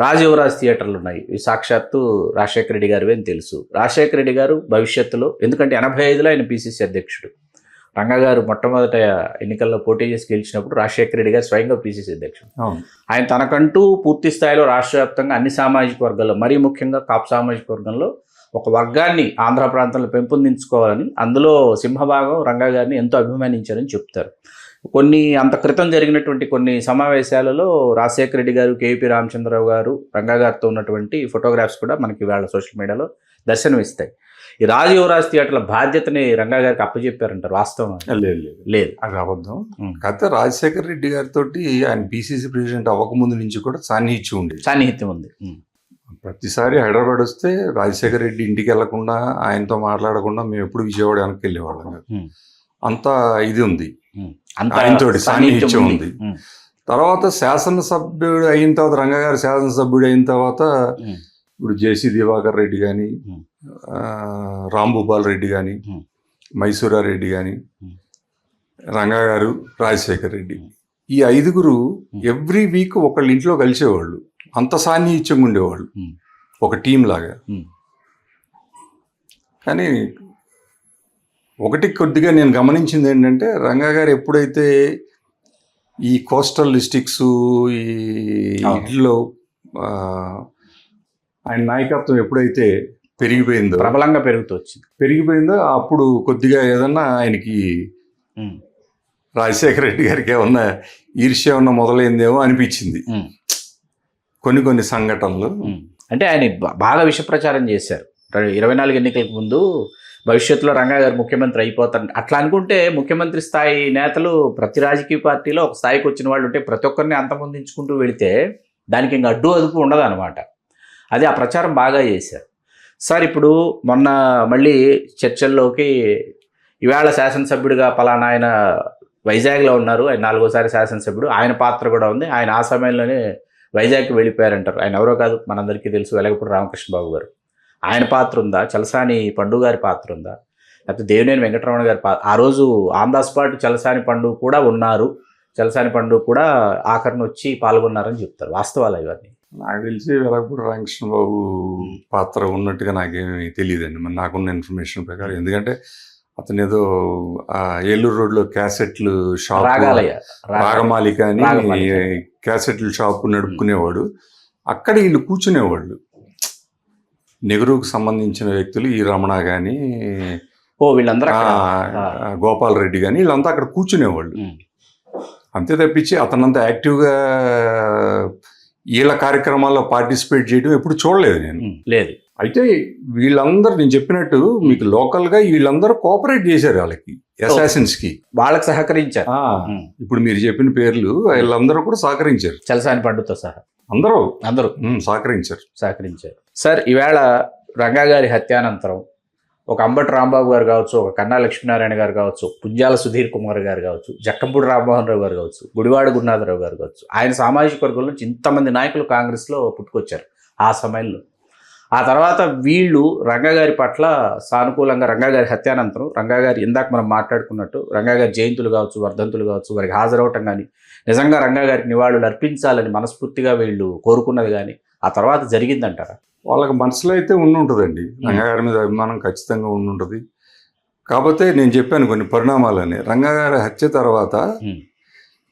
రాజయువరాజ్ థియేటర్లు ఉన్నాయి, సాక్షాత్తు రాజశేఖర రెడ్డి గారు అని తెలుసు. రాజశేఖర రెడ్డి గారు భవిష్యత్తులో, ఎందుకంటే 85లో ఆయన పిసిసి అధ్యక్షుడు, రంగా గారు మొట్టమొదట ఎన్నికల్లో పోటీ చేసి గెలిచినప్పుడు రాజశేఖర రెడ్డి గారు స్వయంగా పిసిసి అధ్యక్షుడు. ఆయన తనకంటూ పూర్తి స్థాయిలో రాష్ట్ర వ్యాప్తంగా అన్ని సామాజిక వర్గాల్లో, మరీ ముఖ్యంగా కాపు సామాజిక వర్గంలో ఒక వర్గాన్ని ఆంధ్ర ప్రాంతంలో పెంపొందించుకోవాలని, అందులో సింహభాగం రంగా గారిని ఎంతో అభిమానించారని చెప్తారు. కొన్ని అంత క్రితం జరిగినటువంటి కొన్ని సమావేశాలలో రాజశేఖర రెడ్డి గారు, కేవీపీ రామచంద్రరావు గారు, రంగా గారితో ఉన్నటువంటి ఫోటోగ్రాఫ్స్ కూడా మనకి వాళ్ళ సోషల్ మీడియాలో దర్శనమిస్తాయి. ఈ రాజయువరాజ్ థియేటర్ల బాధ్యతని రంగా గారికి అప్పచెప్పారంటారు, వాస్తవం? లేదు, అది అబద్ధం. కాకపోతే రాజశేఖర రెడ్డి గారితో ఆయన పిసిసి ప్రెసిడెంట్ అవ్వకముందు నుంచి కూడా సాన్నిహిత్యం ఉంది. ప్రతిసారి హైదరాబాద్ వస్తే రాజశేఖర రెడ్డి ఇంటికి వెళ్లకుండా, ఆయనతో మాట్లాడకుండా మేము ఎప్పుడు విజయవాడ వెనక్కి వెళ్ళేవాళ్ళం కాదు. అంత ఇది ఉంది, ఆయనతో సాన్నిహిత్యం ఉంది. తర్వాత శాసనసభ్యుడు అయిన తర్వాత, రంగా గారు శాసనసభ్యుడు అయిన తర్వాత ఇప్పుడు జేసీ దివాకర్ రెడ్డి కానీ, రాంభూపాల్ రెడ్డి కానీ, మైసూరారెడ్డి కానీ, రంగా గారు, రాజశేఖర్ రెడ్డి, ఈ 5గురు ఎవ్రీ వీక్ ఒకళ్ళ ఇంట్లో కలిసేవాళ్ళు. అంత సాన్నిహిత్యంగా ఉండేవాళ్ళు, ఒక టీం లాగా. కానీ ఒకటి కొద్దిగా నేను గమనించింది ఏంటంటే, రంగా గారు ఎప్పుడైతే ఈ కోస్టల్ డిస్ట్రిక్ట్స్ ఈ ఇట్లో ఆయన నాయకత్వం ఎప్పుడైతే పెరిగిపోయిందో, ప్రబలంగా పెరిగిపోయిందో, అప్పుడు కొద్దిగా ఏదన్నా ఆయనకి రాజశేఖర రెడ్డి గారికి ఏమన్నా ఈర్ష్య ఏమన్నా మొదలైందేమో అనిపించింది కొన్ని సంఘటనలు. అంటే ఆయన బాగా విష ప్రచారం చేశారు 24 ఎన్నికలకు ముందు, భవిష్యత్తులో రంగా గారు ముఖ్యమంత్రి అయిపోతారు అట్లా అనుకుంటే. ముఖ్యమంత్రి స్థాయి నేతలు ప్రతి రాజకీయ పార్టీలో ఒక స్థాయికి వచ్చిన వాళ్ళు ఉంటే ప్రతి ఒక్కరిని అంతమొందించుకుంటూ వెళితే దానికి ఇంకా అడ్డు అదుపు ఉండదు అనమాట. అది ఆ ప్రచారం బాగా చేశారు. సార్ ఇప్పుడు మొన్న మళ్ళీ చర్చల్లోకి ఇవాళ శాసనసభ్యుడిగా పలానా ఆయన వైజాగ్లో ఉన్నారు, ఆయన 4వ శాసనసభ్యుడు, ఆయన పాత్ర కూడా ఉంది. ఆయన ఆ సమయంలోనే వైజాగ్కి వెళ్ళిపోయారంటారు. ఆయన ఎవరో కాదు, మనందరికీ తెలుసు, వెలగపూడి రామకృష్ణ బాబు గారు. ఆయన పాత్ర ఉందా? చలసాని పండు గారి పాత్ర ఉందా? లేకపోతే దేవినేని వెంకటరమణ గారు ఆ రోజు ఆన్ ద స్పాట్ చలసాని పండు కూడా ఉన్నారు, చలసాని పండు కూడా ఆఖరిని వచ్చి పాల్గొన్నారని చెప్తారు. వాస్తవాలు ఇవన్నీ? నాకు తెలిసి వెలగపూడి రామకృష్ణ బాబు పాత్ర ఉన్నట్టుగా నాకేమీ తెలియదండి, మరి నాకున్న ఇన్ఫర్మేషన్ ప్రకారం. ఎందుకంటే అతను ఏదో ఏలూరు రోడ్లో క్యాసెట్లు షాప్, రాగాలయ్య, రాగమాలిక అని రాగమాలిక. క్యాసెట్ల షాప్ నడుపుకునేవాడు. అక్కడ వీళ్ళు కూర్చునేవాళ్ళు, నెహ్రూకు సంబంధించిన వ్యక్తులు, ఈ రమణ కానీ వీళ్ళందరూ గోపాల్ రెడ్డి కానీ వీళ్ళంతా అక్కడ కూర్చునేవాళ్ళు. అంతే తప్పించి అతనంతా యాక్టివ్గా వీళ్ళ కార్యక్రమాల్లో పార్టిసిపేట్ చేయడం ఎప్పుడు చూడలేదు నేను. లేదు. అయితే వీళ్ళందరూ నేను చెప్పినట్టు మీకు లోకల్గా వీళ్ళందరూ కోఆపరేట్ చేశారు వాళ్ళకి, అసాసిన్స్ కి, వాళ్ళకి సహకరించారు. ఇప్పుడు మీరు చెప్పిన పేర్లు వీళ్ళందరూ కూడా సహకరించారు, చలసాని పండుతో సహా అందరూ సహకరించారు. సార్, ఈవేళ రంగా గారి హత్యానంతరం ఒక అంబటి రాంబాబు గారు కావచ్చు, ఒక కన్నా లక్ష్మీనారాయణ గారు కావచ్చు, పుంజాల సుధీర్ కుమార్ గారు కావచ్చు, జక్కంపూడి రామ్మోహన్ రావు గారు కావచ్చు, గుడివాడ గురునాథరావు గారు కావచ్చు, ఆయన సామాజిక వర్గం నుంచి ఇంతమంది నాయకులు కాంగ్రెస్లో పుట్టుకొచ్చారు ఆ సమయంలో. ఆ తర్వాత వీళ్ళు రంగా గారి పట్ల సానుకూలంగా, రంగా గారి హత్యానంతరం రంగా గారి ఇందాక మనం మాట్లాడుకున్నట్టు రంగా గారి జయంతులు కావచ్చు, వర్ధంతులు కావచ్చు, వారికి హాజరవటం కానీ, నిజంగా రంగా గారికి నివాళులు అర్పించాలని మనస్ఫూర్తిగా వీళ్ళు కోరుకున్నది కానీ ఆ తర్వాత జరిగిందంటారా? వాళ్ళకి మనసులో అయితే ఉండుంటుందండి, రంగా గారి మీద అభిమానం ఖచ్చితంగా ఉండుంటుంది. కాకపోతే నేను చెప్పాను కొన్ని పరిణామాలని. రంగా గారి హత్య తర్వాత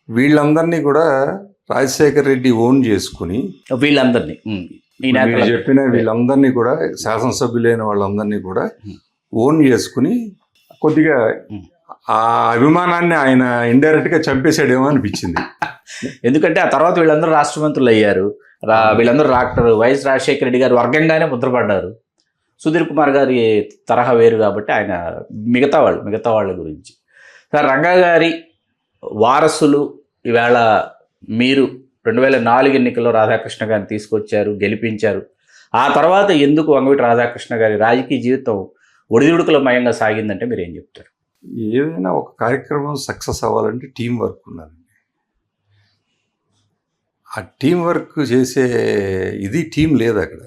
వీళ్ళందరినీ కూడా రాజశేఖర్ రెడ్డి ఓన్ చేసుకుని, వీళ్ళందరినీ మీరు చెప్పిన వీళ్ళందరినీ కూడా, శాసనసభ్యులైన వాళ్ళందరినీ కూడా ఓన్ చేసుకుని కొద్దిగా ఆ అభిమానాన్ని ఆయన ఇండైరెక్ట్ గా చంపేశాడేమో అనిపించింది. ఎందుకంటే ఆ తర్వాత వీళ్ళందరూ రాష్ట్ర మంత్రులు అయ్యారు, వీళ్ళందరూ డాక్టర్ వైఎస్ రాజశేఖర రెడ్డి గారు వర్గంగానే ముద్రపడ్డారు. సుధీర్ కుమార్ గారి తరహా వేరు కాబట్టి ఆయన మిగతా వాళ్ళ గురించి. సార్, రంగా గారి వారసులు ఈవేళ మీరు 2004 ఎన్నికల్లో రాధాకృష్ణ గారిని తీసుకొచ్చారు, గెలిపించారు. ఆ తర్వాత ఎందుకు వంగవీటి రాధాకృష్ణ గారి రాజకీయ జీవితం ఒడిదుడుకులమయంగా సాగిందంటే మీరు ఏం చెప్తారు? ఏదైనా ఒక కార్యక్రమం సక్సెస్ అవ్వాలంటే టీం వర్క్ ఉండాలండి. ఆ టీం వర్క్ చేసే ఇది టీం లేదు అక్కడ.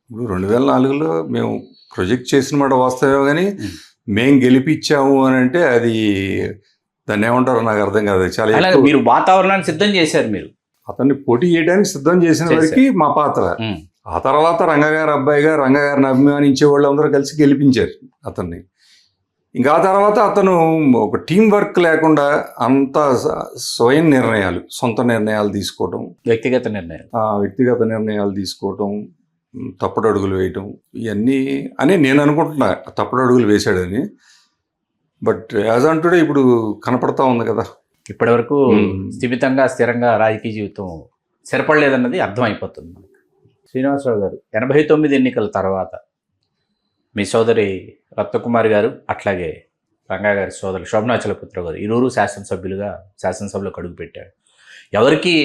ఇప్పుడు 2004లో మేము ప్రొజెక్ట్ చేసిన మాట వాస్తవమే, కానీ మేము గెలిపించాము అని అంటే అది దాన్ని ఏమంటారో నాకు అర్థం కాదు. చాలా మీరు వాతావరణాన్ని సిద్ధం చేశారు, మీరు అతన్ని పోటీ చేయడానికి సిద్ధం చేసిన వరకు మా పాత్ర. ఆ తర్వాత రంగగారి అబ్బాయిగా రంగగారిని అభిమానించే వాళ్ళందరూ కలిసి గెలిపించారు అతన్ని. ఇంకా ఆ తర్వాత అతను ఒక టీం వర్క్ లేకుండా అంతా స్వయం నిర్ణయాలు, సొంత నిర్ణయాలు తీసుకోవటం, వ్యక్తిగత నిర్ణయాలు తీసుకోవటం, తప్పుడు అడుగులు వేయటం, ఇవన్నీ అని నేను అనుకుంటున్నా. తప్పుడు అడుగులు వేశాడని, బట్ యాజ్ ఆన్ టుడే ఇప్పుడు కనపడతా ఉంది కదా. ఇప్పటివరకు స్థిమితంగా, స్థిరంగా రాజకీయ జీవితం స్థిరపడలేదన్నది అర్థమైపోతుంది. శ్రీనివాసరావు గారు, 89 ఎన్నికల తర్వాత మీ సోదరి రత్నకుమారి గారు, అట్లాగే రంగా గారి సోదరు శోభనాచలపుత్ర గారు ఇరువురు శాసనసభలోకి అడుగుపెట్టారు. ఎవరికి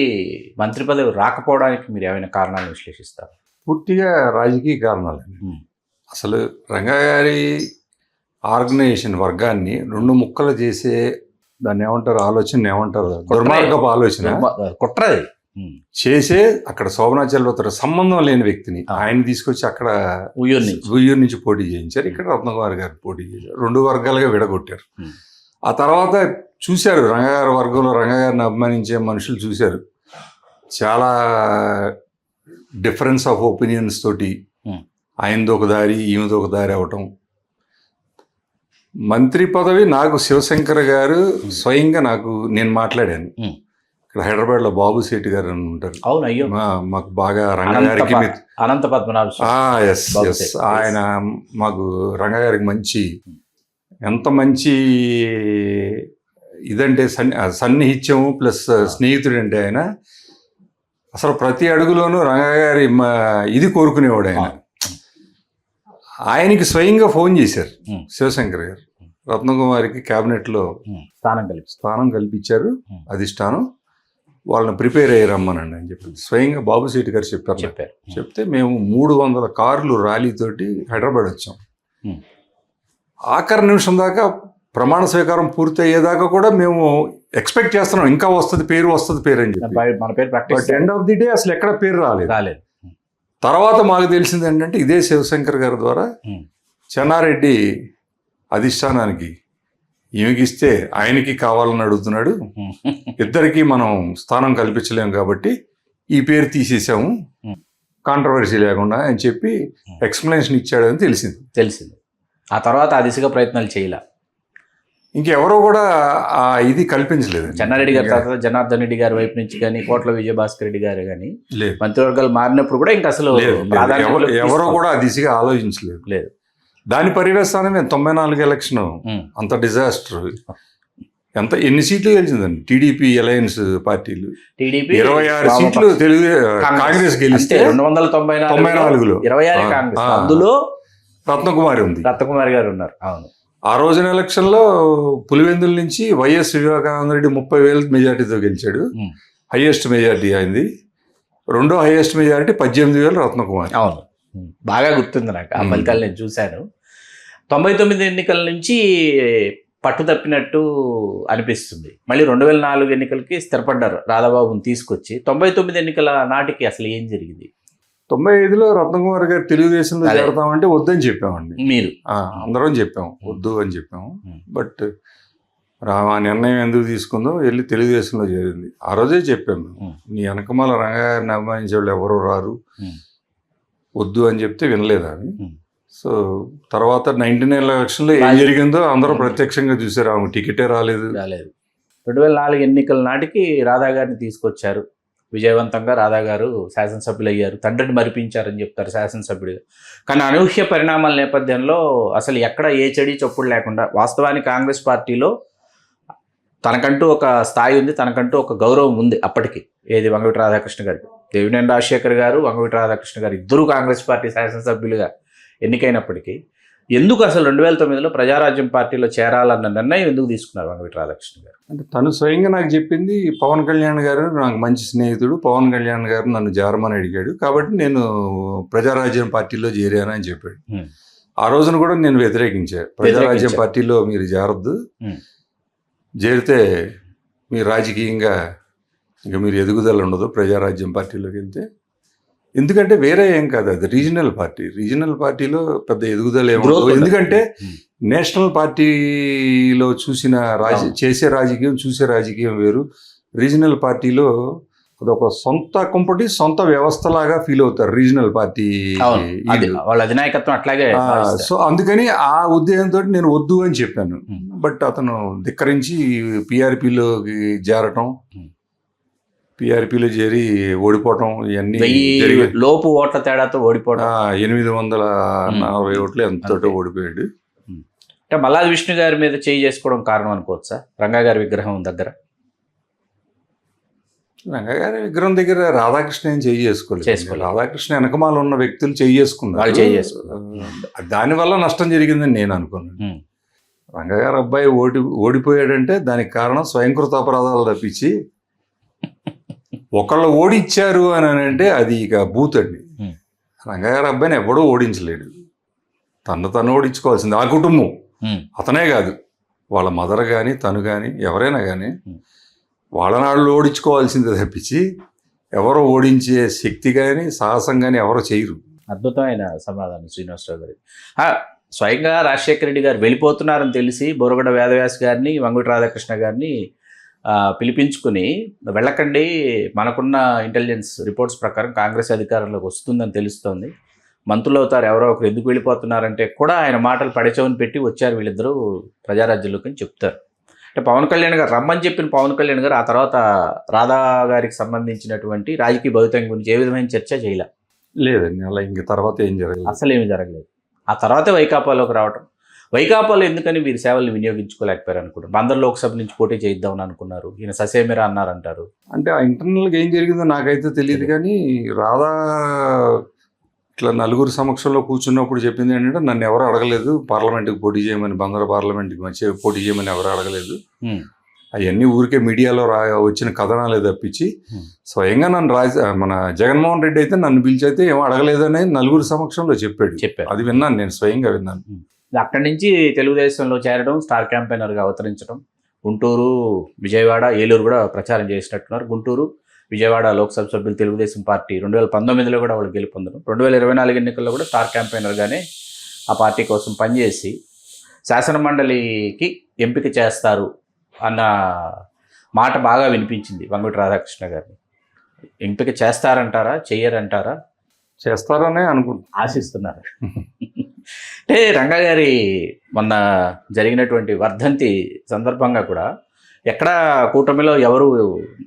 మంత్రి పదవి రాకపోవడానికి మీరు ఏమైనా కారణాలు విశ్లేషిస్తారు? పూర్తిగా రాజకీయ కారణాలండి. అసలు రంగా గారి ఆర్గనైజేషన్ వర్గాన్ని 2 ముక్కలు చేసే దాన్ని ఏమంటారు, ఆలోచన ఏమంటారు, దుర్మార్గపు ఆలోచన, కుట్రది చేసే అక్కడ శోభనాచలపుత్ర సంబంధం లేని వ్యక్తిని ఆయన తీసుకొచ్చి అక్కడ ఉయ్యూరు నుంచి పోటీ చేయించారు, ఇక్కడ రత్నకుమారి గారు పోటీ చేశారు. 2 వర్గాలుగా విడగొట్టారు. ఆ తర్వాత చూశారు, రంగగారి వర్గంలో రంగగారిని అభిమానించే మనుషులు చూశారు, చాలా డిఫరెన్స్ ఆఫ్ ఒపీనియన్స్ తోటి ఆయనది ఒక దారి, ఈమెది ఒక దారి అవటం. మంత్రి పదవి నాకు శివశంకర్ గారు స్వయంగా నేను మాట్లాడాను. ఇక్కడ హైదరాబాద్లో బాబు సేటి గారు అని ఉంటారు, మాకు బాగా రంగగారికి అనంత పద్మనాభ, ఆయన మాకు రంగగారికి ఎంత మంచి ఇదంటే సన్నిహిత్యము ప్లస్ స్నేహితుడు అంటే ఆయన అసలు ప్రతి అడుగులోనూ రంగగారి ఇది కోరుకునేవాడు. ఆయనకి స్వయంగా ఫోన్ చేశారు శివశంకర్ గారు, రత్నకుమారికి క్యాబినెట్లో స్థానం కల్పించారు అధిష్టానం, వాళ్ళని ప్రిపేర్ అయ్యారమ్మనండి అని చెప్పి స్వయంగా బాబు సేటి గారు చెప్పారు. చెప్తే మేము 300 కార్లు ర్యాలీతోటి హైదరాబాద్ వచ్చాం. ఆఖరి నిమిషం దాకా ప్రమాణ స్వీకారం పూర్తి అయ్యేదాకా కూడా మేము ఎక్స్పెక్ట్ చేస్తున్నాం ఇంకా వస్తుంది పేరు అని చెప్పి. But end of the day అసలు ఎక్కడ పేరు రాలేదు. తర్వాత మాకు తెలిసింది ఏంటంటే ఇదే శివశంకర్ గారి ద్వారా చెన్నారెడ్డి అధిష్టానానికి ఈమెకి ఇస్తే ఆయనకి కావాలని అడుగుతున్నాడు. ఇద్దరికి మనం స్థానం కల్పించలేము కాబట్టి ఈ పేరు తీసేసాము కాంట్రవర్సీ లేకుండా అని చెప్పి ఎక్స్ప్లెనేషన్ ఇచ్చాడని తెలిసింది. ఆ తర్వాత ఆ దిశగా ప్రయత్నాలు చేయాల. ఇంకెవరో కూడా ఆ ఇది కల్పించలేదు. చెన్నారెడ్డి గారి తర్వాత జనార్దన్ రెడ్డి గారి వైపు నుంచి కానీ కోట్ల విజయభాస్కర్ రెడ్డి గారు కానీ లేదు, మంత్రివర్గాలు మారినప్పుడు కూడా ఇంకా అసలు ఎవరో కూడా ఆ దిశగా ఆలోచించలేదు. లేదు. దాని పర్యవసానమే 94 ఎలక్షన్ అంత డిజాస్టర్. ఎన్ని సీట్లు గెలిచిందండి టీడీపీ అలయన్స్ పార్టీలు? టీడీపీ 26 సీట్లు, తెలుగు కాంగ్రెస్ గెలిస్తే 294లో 26 కాంగ్రెస్, అందులో రత్నకుమారి గారు ఉన్నారు. అవును. ఆ రోజున ఎలక్షన్ లో పులివెందుల నుంచి వైఎస్ వివేకానంద రెడ్డి 30,000 మెజార్టీతో గెలిచాడు. హైయెస్ట్ మెజార్టీ అయింది. రెండో హైయెస్ట్ మెజారిటీ 18,000 రత్నకుమారి. అవును, బాగా గుర్తుంది నాకు ఆ ఫలితాలు నేను చూశాను. 99 ఎన్నికల నుంచి పట్టు తప్పినట్టు అనిపిస్తుంది. మళ్ళీ 2004 ఎన్నికలకి స్థిరపడ్డారు రాధాబాబుని తీసుకొచ్చి. 99 ఎన్నికల నాటికి అసలు ఏం జరిగింది? 95లో రత్నకుమారి గారు తెలుగుదేశంలో చేరతామంటే వద్దని చెప్పామండి. మీరు అందరం చెప్పాము వద్దు అని చెప్పాము. బట్ ఆ నిర్ణయం ఎందుకు తీసుకుందో వెళ్ళి తెలుగుదేశంలో చేరింది. ఆ రోజే చెప్పాము, నీ వెనకమాల రంగాగారిని అభిమానించే వాళ్ళు ఎవరు రారు, వద్దు అని చెప్తే వినలేదు ఆమె. సో తర్వాత 99 ఎలక్షన్లో ఏం జరిగిందో అందరూ ప్రత్యక్షంగా చూసారు. ఆమె టికెటే రాలేదు. 2004 ఎన్నికల నాటికి రాధా గారిని తీసుకొచ్చారు. విజయవంతంగా రాధా గారు శాసనసభ్యులు అయ్యారు. తండ్రిని మరిపించారని చెప్తారు శాసనసభ్యుడిగా. కానీ అనూహ్య పరిణామాల నేపథ్యంలో అసలు ఎక్కడ ఏ చెడి చొప్పుడు లేకుండా, వాస్తవానికి కాంగ్రెస్ పార్టీలో తనకంటూ ఒక స్థాయి ఉంది, తనకంటూ ఒక గౌరవం ఉంది అప్పటికి. ఏది వంగవీటి రాధాకృష్ణ గారికి, దేవినేని రాజశేఖర్ గారు, వంగవీటి రాధాకృష్ణ గారు ఇద్దరు కాంగ్రెస్ పార్టీ శాసనసభ్యులుగా ఎన్నికైనప్పటికీ ఎందుకు అసలు 2009లో ప్రజారాజ్యం పార్టీలో చేరాలన్న నిర్ణయం ఎందుకు తీసుకున్నారు వంగవీటి రాధాకృష్ణ గారు? అంటే తను స్వయంగా నాకు చెప్పింది, పవన్ కళ్యాణ్ గారు నాకు మంచి స్నేహితుడు, పవన్ కళ్యాణ్ గారు నన్ను జారమని అడిగాడు కాబట్టి నేను ప్రజారాజ్యం పార్టీలో చేరాను అని చెప్పాడు. ఆ రోజున కూడా నేను వ్యతిరేకించాను. ప్రజారాజ్యం పార్టీలో మీరు చేరొద్దు, చేరితే మీరు రాజకీయంగా ఇంకా మీరు ఎదుగుదల ఉండదు ప్రజారాజ్యం పార్టీలోకి వెళ్తే. ఎందుకంటే వేరే ఏం కాదు, అది రీజనల్ పార్టీలో పెద్ద ఎదుగుదల ఏమవుతుంది. ఎందుకంటే నేషనల్ పార్టీలో చూసిన చేసే రాజకీయం, చూసే రాజకీయం వేరు. రీజనల్ పార్టీలో అదొక సొంత కంపటి, సొంత వ్యవస్థలాగా ఫీల్ అవుతారు రీజనల్ పార్టీ వాళ్ళ అధినాయకత్వం అట్లాగే. సో అందుకని ఆ ఉద్దేశంతో నేను వద్దు అని చెప్పాను. బట్ అతను ధిక్కరించి పిఆర్పీలోకి చేరటం, పిఆర్పీలో చేరి ఓడిపోవటం, ఇవన్నీ లోపు ఓట్ల తేడాతో ఓడిపోవడం. 840 ఓట్లు ఎంతతో ఓడిపోయాడు. అంటే మల్లాది విష్ణు గారి మీద చేయి చేసుకోవడం కారణం అనుకోవచ్చా? రంగా గారి విగ్రహం దగ్గర, రంగా గారి విగ్రహం దగ్గర రాధాకృష్ణ ఏం చేయి చేసుకోలేదు. రాధాకృష్ణ వెనకమాల ఉన్న వ్యక్తులు చేయి చేసుకున్నారు. దానివల్ల నష్టం జరిగిందని నేను అనుకున్నాను. రంగా గారి అబ్బాయి ఓడిపోయాడంటే దానికి కారణం స్వయంకృత అపరాధాలు తప్పించి, ఒకళ్ళు ఓడించారు అని అంటే అది ఇక బూత్ అండి. రంగగారి అబ్బాయిని ఎవడూ ఓడించలేడు, తను ఓడించుకోవాల్సింది ఆ కుటుంబం. అతనే కాదు, వాళ్ళ మదర్ కానీ తను కానీ ఎవరైనా కానీ వాళ్ళ నాళ్ళు ఓడించుకోవాల్సిందే తప్పించి ఎవరో ఓడించే శక్తి కానీ సాహసం కానీ ఎవరో చేయరు. అద్భుతమైన సమాధానం శ్రీనివాసరావు గారి. స్వయంగా రాజశేఖర రెడ్డి గారు వెళ్ళిపోతున్నారని తెలిసి బోరగడ్డ వేదవ్యాస్ గారిని, వంగవీటి రాధాకృష్ణ గారిని పిలిపించుకుని, వెళ్ళకండి, మనకున్న ఇంటెలిజెన్స్ రిపోర్ట్స్ ప్రకారం కాంగ్రెస్ అధికారంలోకి వస్తుందని తెలుస్తోంది, మంత్రులు అవుతారు ఎవరో ఒకరు, ఎందుకు వెళ్ళిపోతున్నారంటే కూడా ఆయన మాటలు పడిచవని పెట్టి వచ్చారు వీళ్ళిద్దరూ ప్రజారాజ్యంలోకి అని చెప్తారు. అంటే పవన్ కళ్యాణ్ గారు రమ్మని చెప్పిన పవన్ కళ్యాణ్ గారు ఆ తర్వాత రాధా గారికి సంబంధించినటువంటి రాజకీయ భవితం గురించి ఏ విధమైన చర్చ చేయలే. లేదండి, అలా ఇంక తర్వాత ఏం జరగలేదు, అసలు ఏమి జరగలేదు. ఆ తర్వాతే వైకాపాలోకి రావటం. వైకాపాలో ఎందుకని వీరి సేవల్ని వినియోగించుకోలేకపోయారు అనుకుంటారు? బందర్ లోక్సభ నుంచి పోటీ చేద్దామని అనుకున్నారు, ఈయన ససేమిరా అన్నారంటారు. అంటే ఆ ఇంటర్నల్గా ఏం జరిగిందో నాకైతే తెలియదు. కానీ రాధా ఇట్లా నలుగురు సమక్షంలో కూర్చున్నప్పుడు చెప్పింది ఏంటంటే, నన్ను ఎవరు అడగలేదు పార్లమెంట్కి పోటీ చేయమని, బందర్ పార్లమెంట్కి మంచి పోటీ చేయమని ఎవరు అడగలేదు, అవన్నీ ఊరికే మీడియాలో వచ్చిన కథనాలే తప్పించి స్వయంగా నన్ను మన జగన్మోహన్ రెడ్డి అయితే నన్ను పిలిచి అయితే ఏమో అడగలేదని నలుగురు సమక్షంలో చెప్పాడు. అది విన్నాను, నేను స్వయంగా విన్నాను. అక్కడి నుంచి తెలుగుదేశంలో చేరడం, స్టార్ క్యాంపెయినర్గా అవతరించడం, గుంటూరు, విజయవాడ, ఏలూరు కూడా ప్రచారం చేసినట్టున్నారు. గుంటూరు, విజయవాడ లోక్సభ సభ్యులు తెలుగుదేశం పార్టీ 2019లో కూడా వాళ్ళు గెలుపొందడం, 2024 ఎన్నికల్లో కూడా స్టార్ క్యాంపెయినర్గానే ఆ పార్టీ కోసం పనిచేసి శాసనమండలికి ఎంపిక చేస్తారు అన్న మాట బాగా వినిపించింది వంగవీటి రాధాకృష్ణ గారిని. ఎంపిక చేస్తారంటారా, చెయ్యరంటారా? చేస్తారనే అనుకుంటున్నాను. ఆశిస్తున్నారు. అంటే రంగా గారి మొన్న జరిగినటువంటి వర్ధంతి సందర్భంగా కూడా ఎక్కడా కూటమిలో ఎవరు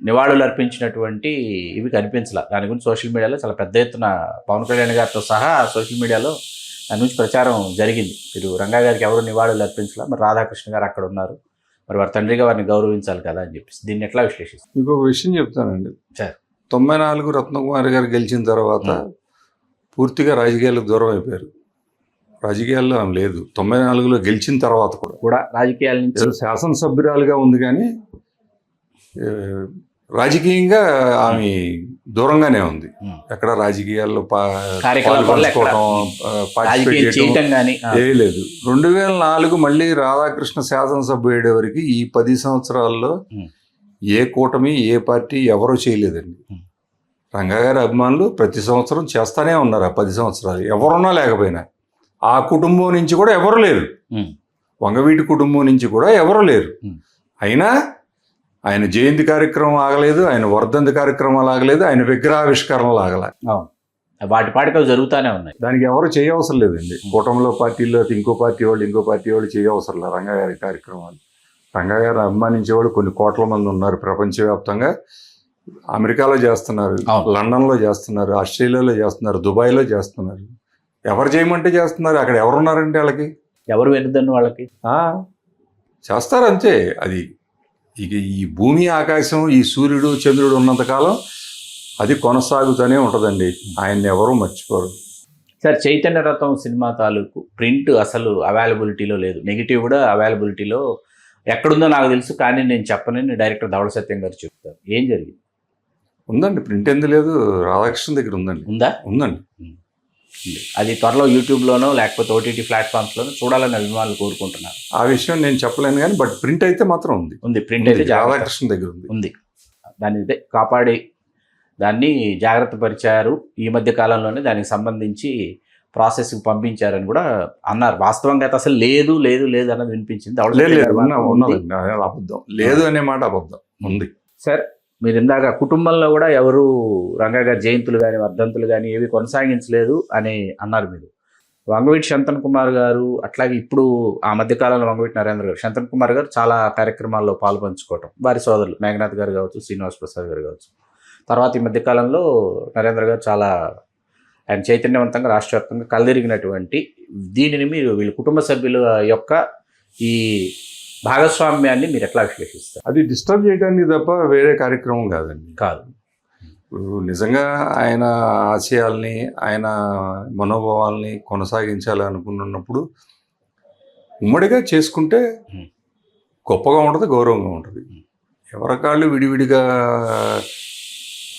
నివాళులు అర్పించినటువంటి ఇవి కనిపించలా. దాని గురించి సోషల్ మీడియాలో చాలా పెద్ద ఎత్తున పవన్ కళ్యాణ్ గారితో సహా సోషల్ మీడియాలో దాని గురించి ప్రచారం జరిగింది. మీరు రంగా గారికి ఎవరు నివాళులు అర్పించలా, మరి రాధాకృష్ణ గారు అక్కడ ఉన్నారు, మరి వారి తండ్రిగా వారిని గౌరవించాలి కదా అని చెప్పేసి దీన్ని ఎట్లా విశ్లేషిస్తారు? ఇంకొక విషయం చెప్తానండి. సార్ 94 రత్నకుమారి గారు గెలిచిన తర్వాత పూర్తిగా రాజకీయాలకు దూరం అయిపోయారు. రాజకీయాల్లో ఆమె లేదు. 94లో గెలిచిన తర్వాత కూడా రాజకీయాల నుంచి ఏదో శాసనసభ్యురాలుగా ఉంది, కానీ రాజకీయంగా ఆమె దూరంగానే ఉంది. ఎక్కడ రాజకీయాల్లో ఏ లేదు. 2004 మళ్ళీ రాధాకృష్ణ శాసనసభ్యుడే వరకు ఈ 10 సంవత్సరాల్లో ఏ కూటమి ఏ పార్టీ ఎవరూ చేయలేదండి. రంగా గారి అభిమానులు ప్రతి సంవత్సరం చేస్తానే ఉన్నారు. ఆ 10 సంవత్సరాలు ఎవరున్నా లేకపోయినా ఆ కుటుంబం నుంచి కూడా ఎవరు లేరు. వంగవీటి కుటుంబం నుంచి కూడా ఎవరు లేరు. అయినా ఆయన జయంతి కార్యక్రమం ఆగలేదు, ఆయన వర్ధంతి కార్యక్రమాలు ఆగలేదు, ఆయన విగ్రహావిష్కరణలు ఆగలే. వాటి పాటికి జరుగుతూనే ఉన్నాయి. దానికి ఎవరు చేయవసరం లేదండి. కూటమిలో పార్టీల్లో ఇంకో పార్టీ వాళ్ళు చేయవసరం లేదు రంగా గారి కార్యక్రమాలు. రంగా గారు అభిమానించేవాళ్ళు కొన్ని కోట్ల మంది ఉన్నారు ప్రపంచవ్యాప్తంగా. అమెరికాలో చేస్తున్నారు, లండన్లో చేస్తున్నారు, ఆస్ట్రేలియాలో చేస్తున్నారు, దుబాయ్లో చేస్తున్నారు. ఎవరు చేయమంటే చేస్తున్నారు. అక్కడ ఎవరున్నారంటే వాళ్ళకి ఎవరు వెనుదన్ను వాళ్ళకి చేస్తారు అంతే. అది ఇక ఈ భూమి ఆకాశం ఈ సూర్యుడు చంద్రుడు ఉన్నంతకాలం అది కొనసాగుతూనే ఉంటుందండి. ఆయన్ని ఎవరూ మర్చిపోరు. సార్ చైతన్య రథం సినిమా తాలూకు ప్రింట్ అసలు అవైలబిలిటీలో లేదు, నెగిటివ్ కూడా అవైలబిలిటీలో ఎక్కడుందో నాకు తెలుసు, కానీ నేను చెప్పనని డైరెక్టర్ ధవళ సత్యం గారు చెప్తారు. ఏం జరిగింది? ఉందండి, ప్రింట్ ఎందుకు లేదు? రాధాకృష్ణ దగ్గర ఉందండి. ఉందండి. అది త్వరలో యూట్యూబ్లోనో లేకపోతే ఓటీటీ ప్లాట్ఫామ్స్లోనో చూడాలని అభిమానులు కోరుకుంటున్నారు. ఆ విషయం నేను చెప్పలేను, కానీ బట్ ప్రింట్ అయితే మాత్రం ఉంది. ప్రింట్ అయితే రాధాకృష్ణ దగ్గర ఉంది. దాన్ని అయితే కాపాడి దాన్ని జాగ్రత్త పరిచారు. ఈ మధ్య కాలంలోనే దానికి సంబంధించి ప్రాసెస్కి పంపించారని కూడా అన్నారు. వాస్తవంగా అయితే అసలు లేదు అన్నది వినిపించింది. అబద్ధం లేదు అనే మాట అబద్ధం ఉంది. సార్ మీరు ఇందాక కుటుంబంలో కూడా ఎవరు రంగా గారి జయంతులు కానీ వర్ధంతులు కానీ ఏవి కొనసాగించలేదు అని అన్నారు మీరు. వంగవీటి శంతన్ కుమార్ గారు, అట్లాగే ఇప్పుడు ఆ మధ్యకాలంలో వంగవీటి నరేంద్ర గారు, శంతన్ కుమార్ గారు చాలా కార్యక్రమాల్లో పాల్పంచుకోవటం, వారి సోదరులు మేఘనాథ్ గారు కావచ్చు, శ్రీనివాస్ ప్రసాద్ గారు కావచ్చు. తర్వాత ఈ మధ్యకాలంలో నరేంద్ర గారు చాలా ఆయన చైతన్యవంతంగా రాష్ట్ర వ్యాప్తంగా కలదిరిగినటువంటి దీనిని మీరు వీళ్ళ కుటుంబ సభ్యుల యొక్క ఈ భాగస్వామ్యాన్ని మీరు ఎట్లా విశ్లేషిస్తారు? అది డిస్టర్బ్ చేయడానికి తప్ప వేరే కార్యక్రమం కాదండి. కాదు. నిజంగా ఆయన ఆశయాల్ని ఆయన మనోభావాల్ని కొనసాగించాలనుకున్నప్పుడు ఉమ్మడిగా చేసుకుంటే గొప్పగా ఉంటుంది, గౌరవంగా ఉంటుంది. ఎవరికాళ్ళు విడివిడిగా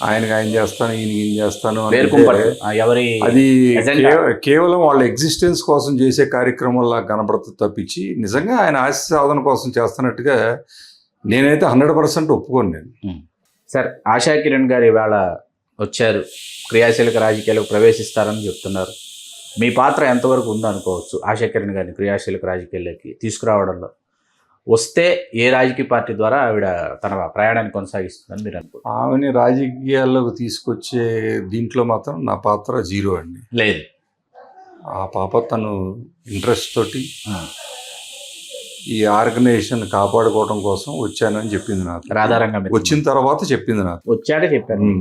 ఆయన చేస్తాను ఈయన చేస్తాను అది కేవలం వాళ్ళ ఎగ్జిస్టెన్స్ కోసం చేసే కార్యక్రమంలా కనపడుతుంది తప్పించి నిజంగా ఆయన ఆశ సాధన కోసం చేస్తున్నట్టుగా నేనైతే 100% ఒప్పుకోను. నేను సార్ ఆశా కిరణ్ గారు ఇవాళ వచ్చారు, క్రియాశీలక రాజకీయాలకు ప్రవేశిస్తారని చెప్తున్నారు. మీ పాత్ర ఎంతవరకు ఉందనుకోవచ్చు ఆశా కిరణ్ గారిని క్రియాశీలక రాజకీయాలకి తీసుకురావడంలో? వస్తే ఏ రాజకీయ పార్టీ ద్వారా ఆవిడ తన ప్రయాణాన్ని కొనసాగిస్తుందని మీరు అనుకుంటున్నారు? ఆమెని రాజకీయాల్లోకి తీసుకొచ్చే దీంట్లో మాత్రం నా పాత్ర 0 అండి. లేదు. ఆ పాప తను ఇంట్రెస్ట్ తోటి ఈ ఆర్గనైజేషన్ కాపాడుకోవడం కోసం వచ్చానని చెప్పింది నాకు. రాధారంగా వచ్చిన తర్వాత చెప్పింది నాకు. వచ్చాడే చెప్పాను.